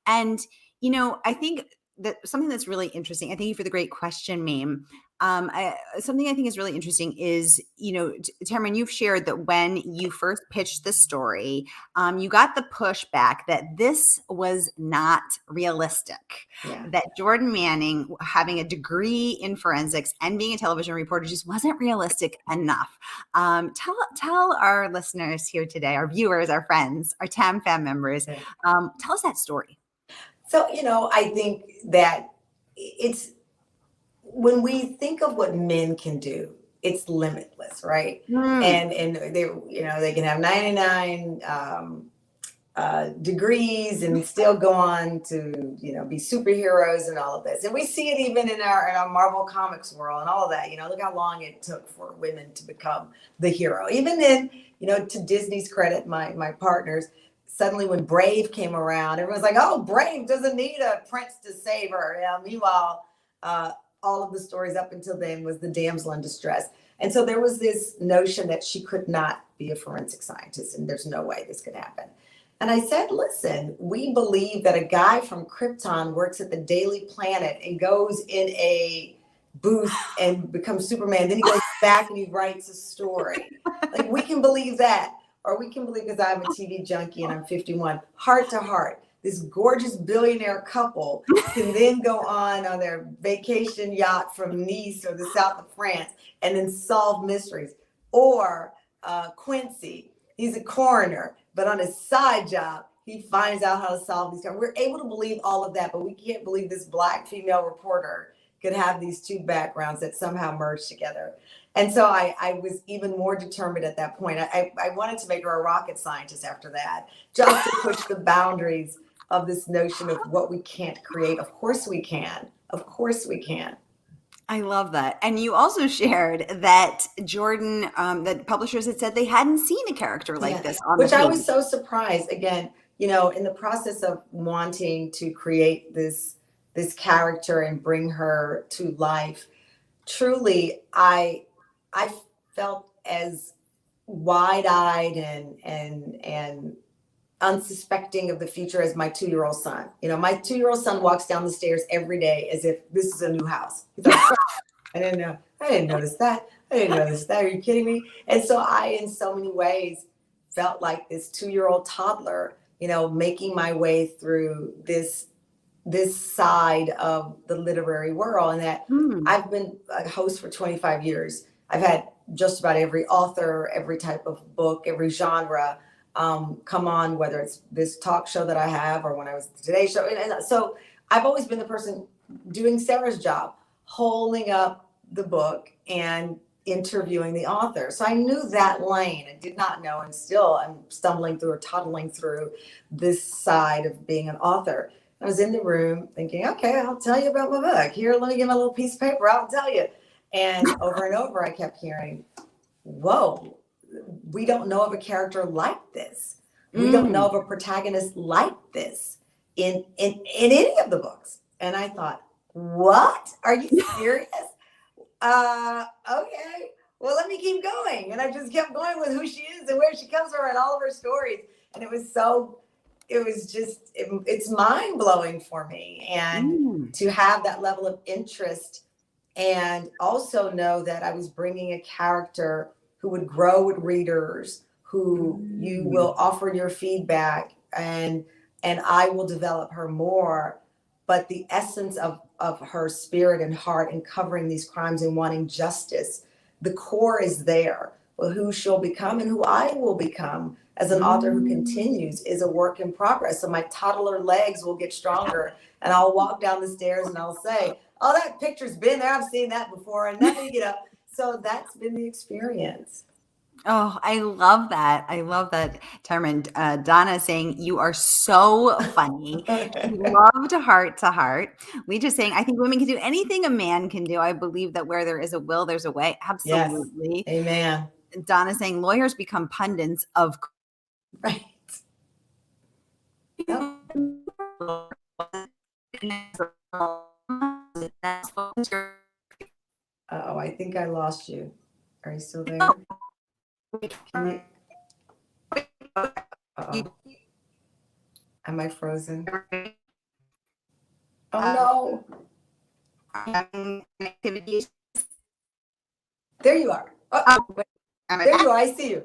And, I think that something that's really interesting, I thank you for the great question, Mame. Something I think is really interesting is, Tamron, you've shared that when you first pitched the story, you got the pushback that this was not realistic, that Jordan Manning having a degree in forensics and being a television reporter just wasn't realistic enough. Tell our listeners here today, our viewers, our friends, our Tam fam members, tell us that story. So, I think that it's, when we think of what men can do, it's limitless, right? And they can have 99 degrees and still go on to be superheroes and all of this. And we see it even in our Marvel Comics world and all of that. Look how long it took for women to become the hero. Even then, to Disney's credit, my partners, suddenly when Brave came around, everyone's like, oh, Brave doesn't need a prince to save her. Meanwhile, all of the stories up until then was the damsel in distress. And so there was this notion that she could not be a forensic scientist, and there's no way this could happen. And I said, listen, we believe that a guy from Krypton works at the Daily Planet and goes in a booth and becomes Superman. Then he goes back and he writes a story. Like, we can believe that. Or we can believe, because I'm a TV junkie and I'm 51, heart to heart, this gorgeous billionaire couple can then go on their vacation yacht from Nice or the south of France and then solve mysteries. Or Quincy, he's a coroner, but on his side job, he finds out how to solve these crimes. We're able to believe all of that, but we can't believe this Black female reporter could have these two backgrounds that somehow merge together. And so I was even more determined at that point. I wanted to make her a rocket scientist after that, just to push the boundaries of this notion of what we can't create. Of course we can. Of course we can. I love that. And you also shared that Jordan, that publishers had said they hadn't seen a character like this on which the page. I was so surprised. Again, you know, in the process of wanting to create this character and bring her to life, truly, I felt as wide-eyed and unsuspecting of the future as my 2-year-old son. You know, my 2-year-old son walks down the stairs every day as if this is a new house. He's like, I didn't notice that. I didn't notice that. Are you kidding me? And so I, in so many ways, felt like this 2-year-old toddler, you know, making my way through this side of the literary world. And that I've been a host for 25 years. I've had just about every author, every type of book, every genre come on, whether it's this talk show that I have or when I was Today Show. And so I've always been the person doing Sarah's job, holding up the book and interviewing the author. So I knew that lane. I did not know, and still I'm stumbling through or toddling through this side of being an author. I was in the room thinking, okay, I'll tell you about my book. Here, let me get my little piece of paper. I'll tell you. And over, I kept hearing, whoa, we don't know of a character like this. We don't know of a protagonist like this in any of the books. And I thought, what? Are you serious? Okay, well, let me keep going. And I just kept going with who she is and where she comes from and all of her stories. And it's mind blowing for me. And to have that level of interest and also know that I was bringing a character who would grow with readers, who you will offer your feedback and I will develop her more. But the essence of her spirit and heart in covering these crimes and wanting justice, the core is there. Well, who she'll become and who I will become as an author who continues is a work in progress. So my toddler legs will get stronger and I'll walk down the stairs and I'll say, oh, that picture's been there. I've seen that before. And nothing, you know, so that's been the experience. Oh, I love that. I love that, Tamron. Donna saying, you are so funny. Love to heart to heart. Licha saying, I think women can do anything a man can do. I believe that where there is a will, there's a way. Absolutely. Yes. Amen. Donna saying, lawyers become pundits of. Right. Yep. Uh-oh, I think I lost you. Are you still there? Uh-oh. Am I frozen? Oh no. There you are. Oh, there you are. I see you.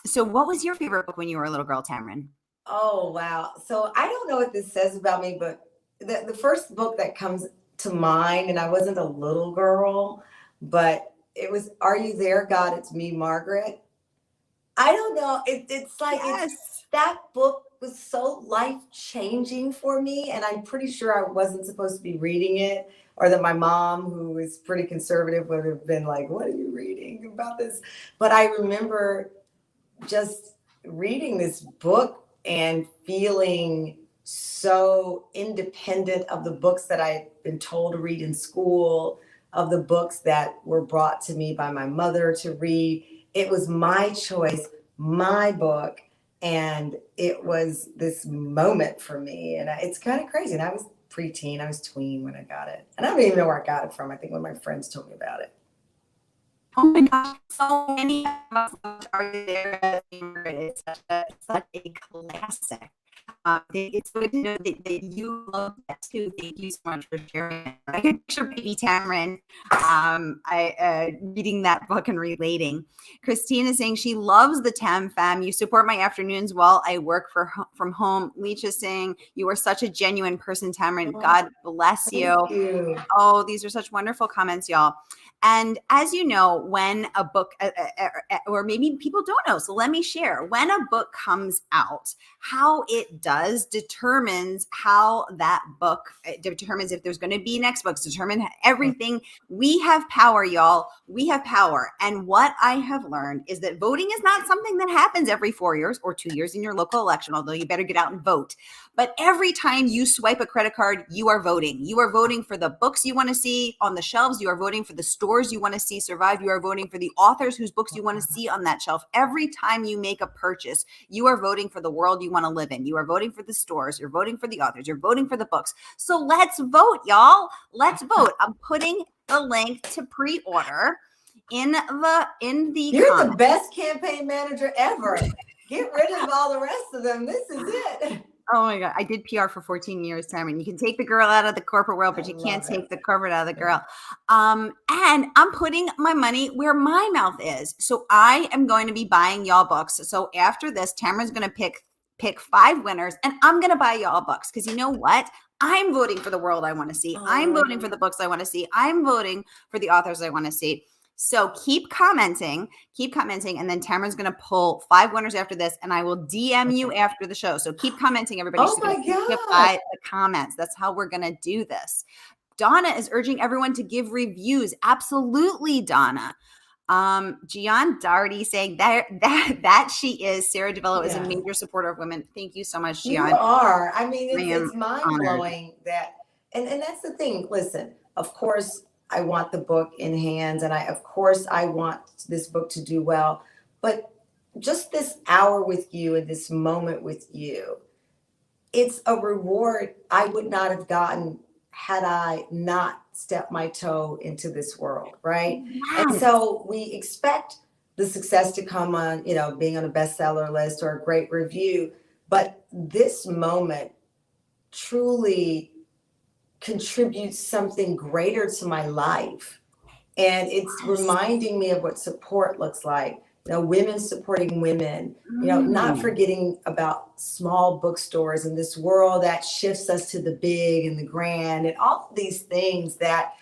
So what was your favorite book when you were a little girl, Tamron? Oh, wow. So I don't know what this says about me, but the first book that comes to mind, and I wasn't a little girl, but it was Are You There, God? It's Me, Margaret. I don't know. It's like that book was so life-changing for me, and I'm pretty sure I wasn't supposed to be reading it, or that my mom, who is pretty conservative, would have been like, what are you reading about this? But I remember just reading this book and feeling so independent of the books that I'd been told to read in school, of the books that were brought to me by my mother to read. It was my choice, my book, and it was this moment for me. And it's kind of crazy. And I was preteen, I was tween when I got it. And I don't even know where I got it from. I think one of my friends told me about it. Oh my gosh, so many of us Are You There? It's such a classic. I think it's good to know that you love that too. Thank you so much for sharing. I can picture baby Tamron reading that book and relating. Christine is saying she loves the Tam Fam. You support my afternoons while I work from home. Licha saying you are such a genuine person, Tamron. God bless you. Thank you. Oh, these are such wonderful comments, y'all. And as you know, when a book, or maybe people don't know, so let me share, when a book comes out, how it does determines how that book, it determines if there's going to be next books, determine everything. We have power, y'all. We have power. And what I have learned is that voting is not something that happens every 4 years or 2 years in your local election, although you better get out and vote. But every time you swipe a credit card, you are voting. You are voting for the books you want to see on the shelves. You are voting for the stores you want to see survive. You are voting for the authors whose books you want to see on that shelf. Every time you make a purchase, you are voting for the world you want to live in. You are voting for the stores. You're voting for the authors. You're voting for the books. So let's vote, y'all. Let's vote. I'm putting the link to pre-order in the You're comments. the best campaign manager ever. Get rid of all the rest of them. This is it. Oh my God. I did PR for 14 years, Tamron. You can take the girl out of the corporate world, but you can't take the corporate out of the girl. And I'm putting my money where my mouth is. So I am going to be buying y'all books. So after this, Tamron's going to pick 5 winners, and I'm going to buy y'all books. Because you know what? I'm voting for the world I want to see. I'm voting for the books I want to see. I'm voting for the authors I want to see. So keep commenting, and then Tamron's going to pull 5 winners after this, and I will DM you after the show. So keep commenting, everybody. Oh my God. By the comments. That's how we're going to do this. Donna is urging everyone to give reviews. Absolutely, Donna. Gianne Doherty saying that she is. Sara DiVello is a major supporter of women. Thank you so much, Gianne. You are. I mean, it's mind-blowing that, and that's the thing. Listen, of course, I want the book in hands, and of course I want this book to do well, but just this hour with you and this moment with you, it's a reward I would not have gotten had I not stepped my toe into this world, right? Wow. And so we expect the success to come on, being on a bestseller list or a great review, but this moment truly contributes something greater to my life. And it's reminding me of what support looks like. Women supporting women, not forgetting about small bookstores in this world that shifts us to the big and the grand and all of these things that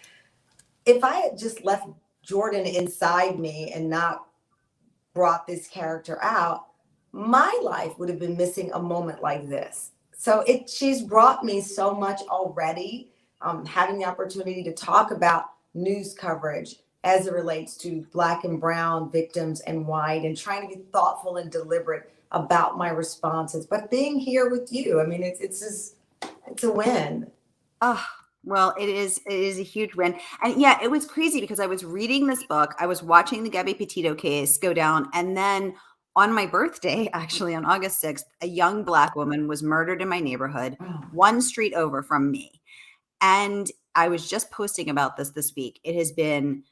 if I had just left Jordan inside me and not brought this character out, my life would have been missing a moment like this. So she's brought me so much already, having the opportunity to talk about news coverage as it relates to Black and brown victims and white, and trying to be thoughtful and deliberate about my responses. But being here with you, I mean, it's a win. Oh, well, it is a huge win. And yeah, it was crazy because I was reading this book. I was watching the Gabby Petito case go down, and then on my birthday, actually on August 6th, a young Black woman was murdered in my neighborhood, one street over from me. And I was just posting about this week. It has been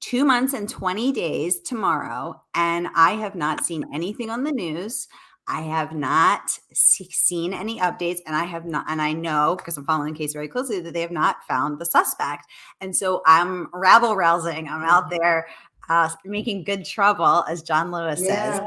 2 months and 20 days tomorrow, and I have not seen anything on the news. I have not seen any updates, and I know because I'm following the case very closely that they have not found the suspect. And so I'm rabble-rousing. I'm out there making good trouble, as John Lewis says,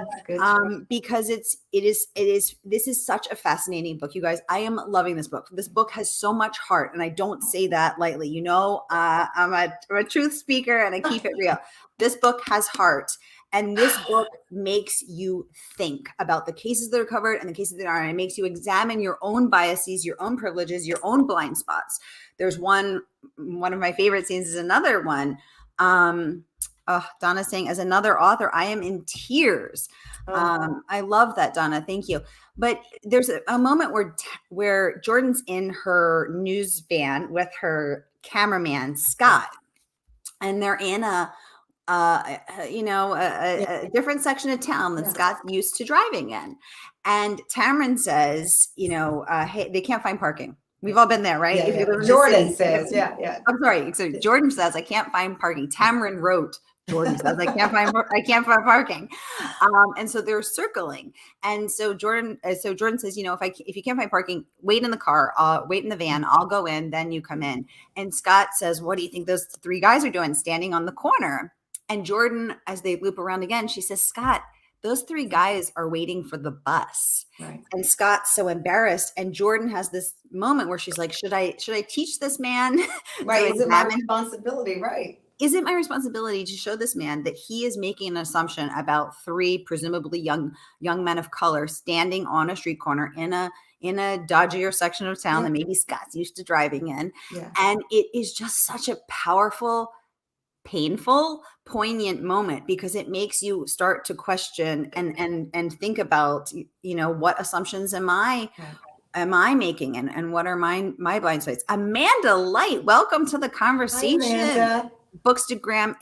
because this is such a fascinating book, you guys. I am loving this book. This book has so much heart, and I don't say that lightly. I'm a truth speaker, and I keep it real. This book has heart, and this book makes you think about the cases that are covered and the cases that aren't. It makes you examine your own biases, your own privileges, your own blind spots. There's one of my favorite scenes is another one. Donna saying, as another author, I am in tears. I love that, Donna. Thank you. But there's a moment where Jordan's in her news van with her cameraman, Scott, and they're in a different section of town than Scott's used to driving in. And Tamron says, hey, they can't find parking. We've all been there, right? Jordan says, I'm sorry. So Jordan says, I can't find parking. Tamron wrote, Jordan says, I can't find parking. And so they're circling. And so Jordan says, if you can't find parking, wait in the car, wait in the van, I'll go in, then you come in. And Scott says, what do you think those 3 guys are doing standing on the corner? And Jordan, as they loop around again, she says, Scott, those 3 guys are waiting for the bus. Right. And Scott's so embarrassed. And Jordan has this moment where she's like, should I teach this man? Right. Is it my responsibility? Right. Is it my responsibility to show this man that he is making an assumption about 3 presumably young men of color standing on a street corner in in a dodgier section of town Yeah. that maybe Scott's used to driving in. Yeah. And it is just such a powerful, painful, poignant moment because it makes you start to question and think about, what assumptions am I making and what are my blind spots? Amanda Light, welcome to the conversation. Hi, Amanda. Bookstagram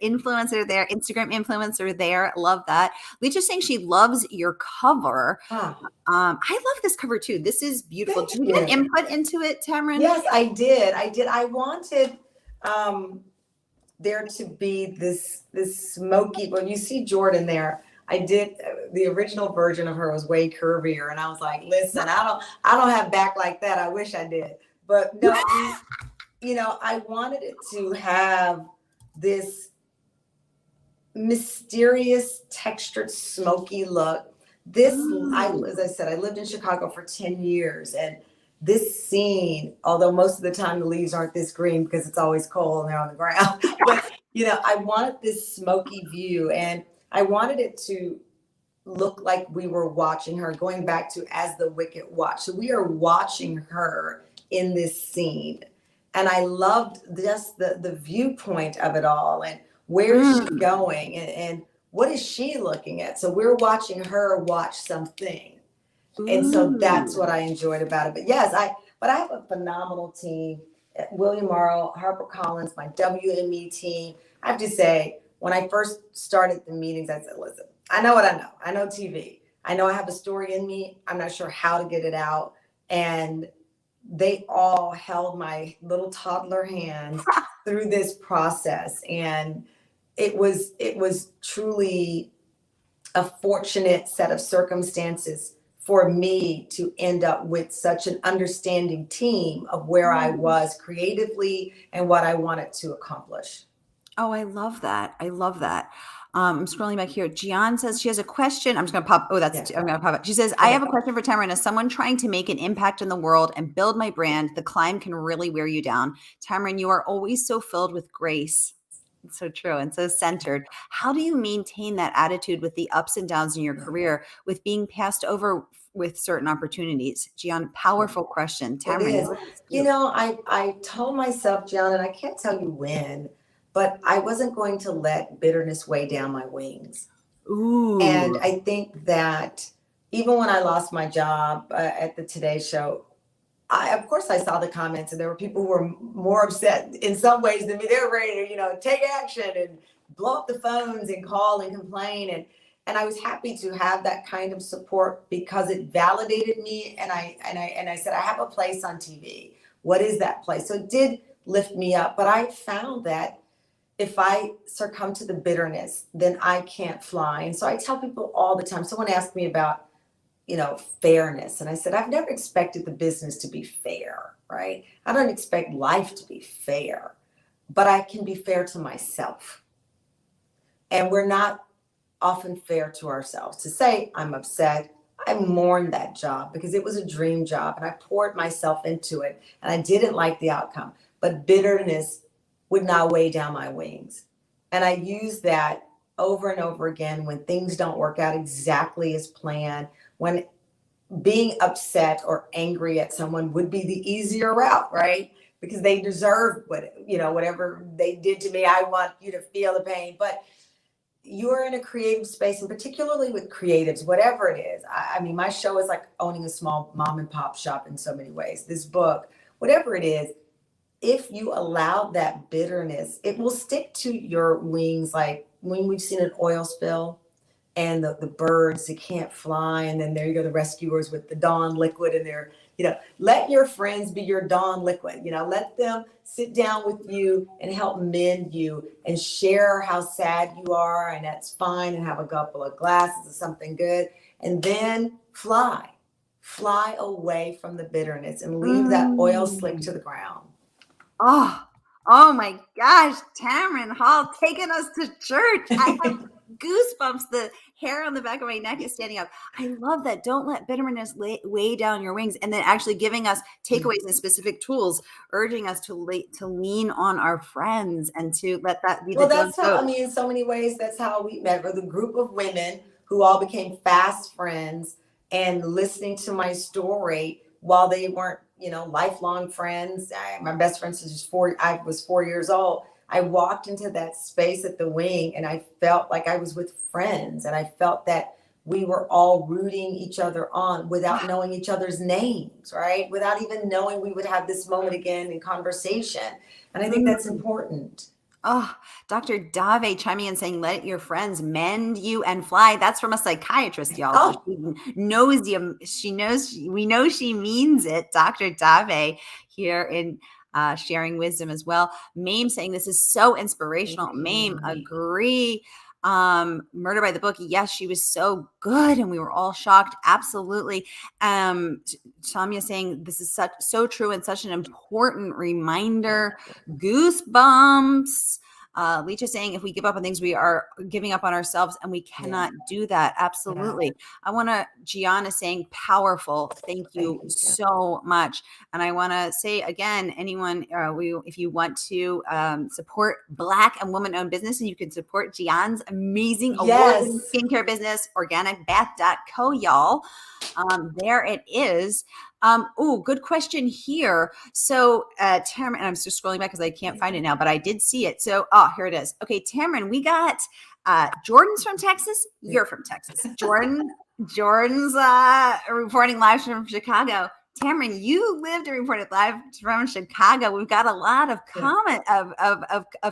influencer there, Instagram influencer there. Love that. Licha's saying she loves your cover. I love this cover too. This is beautiful. Did you get input into it, Tamron? Yes, I did. I wanted there to be this smoky, but you see Jordan there. I did the original version of her was way curvier, and I was like, listen, I don't have back like that. I wish I did, but no, I wanted it to have this mysterious, textured, smoky look. As I said, I lived in Chicago for 10 years, and this scene, although most of the time the leaves aren't this green because it's always cold and they're on the ground, but I wanted this smoky view, and I wanted it to look like we were watching her, going back to As the Wicked Watch. So we are watching her in this scene. And I loved just the viewpoint of it all, and where is she going, and what is she looking at? So we're watching her watch something. And so that's what I enjoyed about it. But yes, I have a phenomenal team. William Morrow, HarperCollins, my WME team. I have to say, when I first started the meetings, I said, listen, I know what I know. I know TV. I know I have a story in me. I'm not sure how to get it out. And they all held my little toddler hands through this process. And it was truly a fortunate set of circumstances for me to end up with such an understanding team of where I was creatively and what I wanted to accomplish. Oh, I love that. I love that. I'm scrolling back here. Gianne says she has a question. I'm just going to pop. I'm going to pop it. She says, I have a question for Tamron. As someone trying to make an impact in the world and build my brand, the climb can really wear you down. Tamron, you are always so filled with grace. It's so true and so centered. How do you maintain that attitude with the ups and downs in your career, with being passed over with certain opportunities? Gianne, powerful question. Tamron, I told myself, Gianne, and I can't tell you when, but I wasn't going to let bitterness weigh down my wings. Ooh. And I think that even when I lost my job at the Today Show, of course I saw the comments, and there were people who were more upset in some ways than me. They were ready to, take action and blow up the phones and call and complain. And I was happy to have that kind of support because it validated me. And I said, I have a place on TV. What is that place? So it did lift me up. But I found that if I succumb to the bitterness, then I can't fly. And so I tell people all the time, someone asked me about, fairness. And I said, I've never expected the business to be fair, right? I don't expect life to be fair, but I can be fair to myself. And we're not often fair to ourselves. To say I'm upset, I mourned that job because it was a dream job and I poured myself into it and I didn't like the outcome, but bitterness would not weigh down my wings. And I use that over and over again when things don't work out exactly as planned, when being upset or angry at someone would be the easier route, right? Because they deserve whatever they did to me. I want you to feel the pain, but you're in a creative space, and particularly with creatives, whatever it is. I mean, my show is like owning a small mom and pop shop in so many ways. This book, whatever it is, if you allow that bitterness, it will stick to your wings. Like when we've seen an oil spill and the birds, they can't fly. And then there you go, the rescuers with the Dawn liquid, and they're, let your friends be your Dawn liquid, let them sit down with you and help mend you and share how sad you are. And that's fine. And have a couple of glasses of something good. And then fly away from the bitterness and leave that oil slick to the ground. Oh my gosh, Tamron Hall taking us to church. I have goosebumps. The hair on the back of my neck is standing up. I love that. Don't let bitterness weigh down your wings. And then actually giving us takeaways and specific tools, urging us to lean on our friends and to let that be the that's how, in so many ways, that's how we met. We're the group of women who all became fast friends. and listening to my story while they weren't, lifelong friends. My best friend since I was 4 years old. I walked into that space at the wing and I felt like I was with friends, and I felt that we were all rooting each other on without knowing each other's names, right? Without even knowing we would have this moment again in conversation. And I think that's important. Oh, Dr. Dave chiming in saying, let your friends mend you and fly. That's from a psychiatrist, y'all. So she knows you. We know she means it. Dr. Dave here in sharing wisdom as well. Mame saying this is so inspirational. Mame, agree. Murder by the Book. Yes, she was so good and we were all shocked. Absolutely. Tanya saying this is so true and such an important reminder. Goosebumps. Licha saying if we give up on things, we are giving up on ourselves, and we cannot do that. Absolutely. I want to, Gianne saying powerful. Thank you so much. And I want to say again, anyone, if you want to support Black and woman-owned business, and you can support Gianne's amazing award-winning skincare business, organicbath.co, y'all. There it is. Oh, good question here. So, Tamron, and I'm just scrolling back because I can't find it now, but I did see it. So, here it is. Okay, Tamron, we got Jordan's from Texas. You're from Texas. Jordan's reporting live from Chicago. Tamron, you lived and reported live from Chicago. We've got a lot of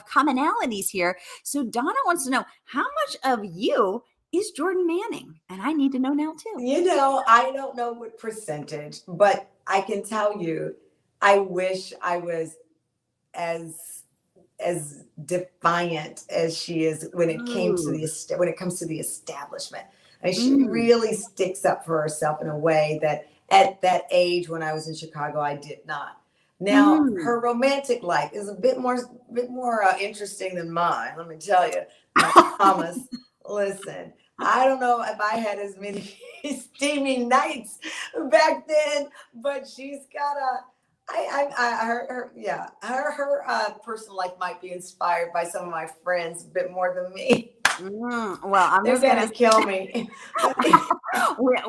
commonalities here. So Donna wants to know, how much of you is Jordan Manning? And I need to know now too. I don't know what percentage, but I can tell you, I wish I was as defiant as she is when it comes to the establishment. I mean, she really sticks up for herself in a way that at that age when I was in Chicago, I did not. Now, her romantic life is a bit more interesting than mine. Let me tell you, Thomas. Listen, I don't know if I had as many steamy nights back then, but she's got her personal life might be inspired by some of my friends a bit more than me. Well, they're gonna kill me.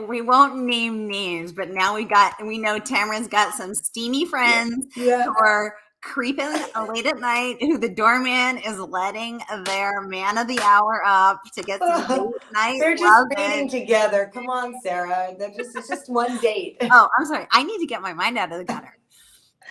we won't name names, but now we know Tamron's got some steamy friends who are creeping late at night, who the doorman is letting their man of the hour up to get some late night. They're just feeding together. Come on, Sarah. It's just one date. Oh, I'm sorry. I need to get my mind out of the gutter.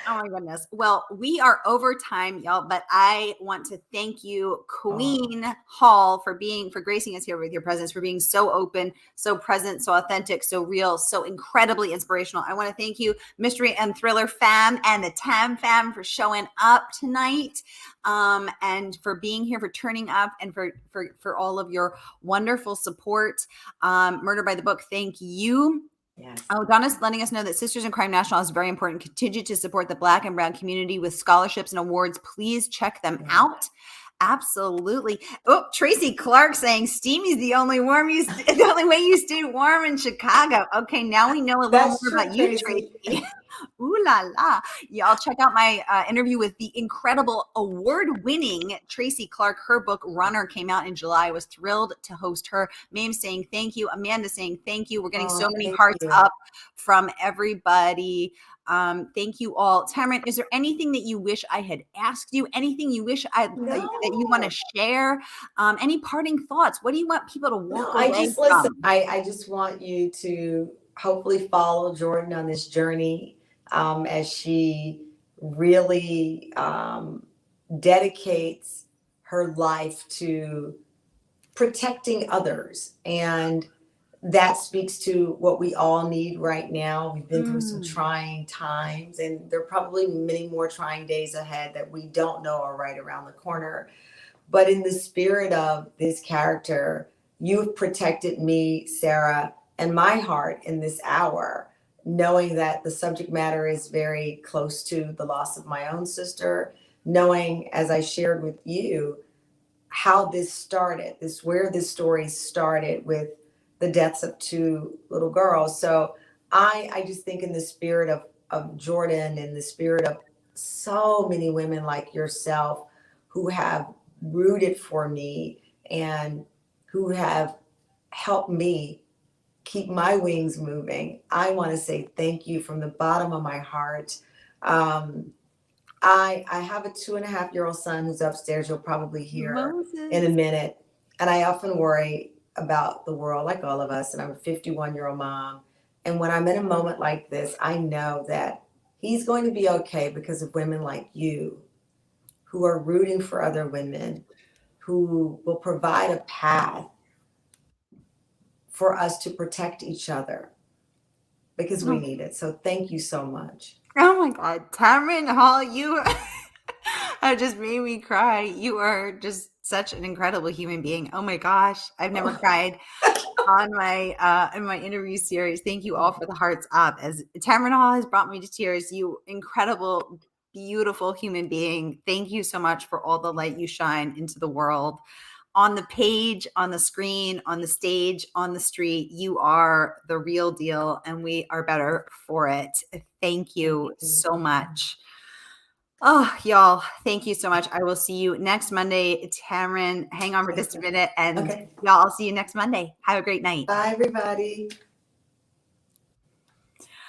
Oh my goodness. Well, we are over time, y'all, but I want to thank you, Queen Hall, for gracing us here with your presence, for being so open, so present, so authentic, so real, so incredibly inspirational. I want to thank you, Mystery and Thriller fam and the Tam fam, for showing up tonight, and for being here, for turning up, and for all of your wonderful support. Murder by the Book, thank you. Yes. Oh, Donna's letting us know that Sisters in Crime National is very important. Continue to support the Black and Brown community with scholarships and awards. Please check them out. Absolutely. Oh, Tracy Clark saying steamy's the only way you stay warm in Chicago. Okay, now we know a little more about you, Tracy. Ooh la la. Y'all check out my interview with the incredible award-winning Tracy Clark. Her book Runner came out in July. I was thrilled to host her. Mame saying thank you. Amanda saying thank you. We're getting so many hearts up from everybody. Thank you all. Tamron, is there anything that you wish I had asked you? Anything you wish that you want to share? Any parting thoughts? What do you want people to walk away from? Listen, I just want you to hopefully follow Jordan on this journey as she really dedicates her life to protecting others. And that speaks to what we all need right now. We've been through some trying times, and there are probably many more trying days ahead that we don't know are right around the corner. But in the spirit of this character, you've protected me, Sarah, and my heart in this hour, knowing that the subject matter is very close to the loss of my own sister, knowing, as I shared with you, how this started, where this story started with the deaths of two little girls. So I just think in the spirit of Jordan, and the spirit of so many women like yourself who have rooted for me and who have helped me keep my wings moving. I want to say thank you from the bottom of my heart. I have a 2.5-year-old son who's upstairs. You'll probably hear in a minute. And I often worry about the world, like all of us. And I'm a 51-year-old mom. And when I'm in a moment like this, I know that he's going to be okay because of women like you who are rooting for other women, who will provide a path for us to protect each other because we need it. So thank you so much. Oh my God, Tamron Hall, you have just made me cry. You are just such an incredible human being. Oh my gosh, I've never cried on my in my interview series. Thank you all for the hearts up. As Tamron Hall has brought me to tears. You incredible, beautiful human being. Thank you so much for all the light you shine into the world. On the page, on the screen, on the stage, on the street, you are the real deal, and we are better for it. Thank you so much. Oh, y'all, thank you so much. I will see you next Monday. Tamron, hang on for just a minute, and y'all, I'll see you next Monday. Have a great night. Bye, everybody.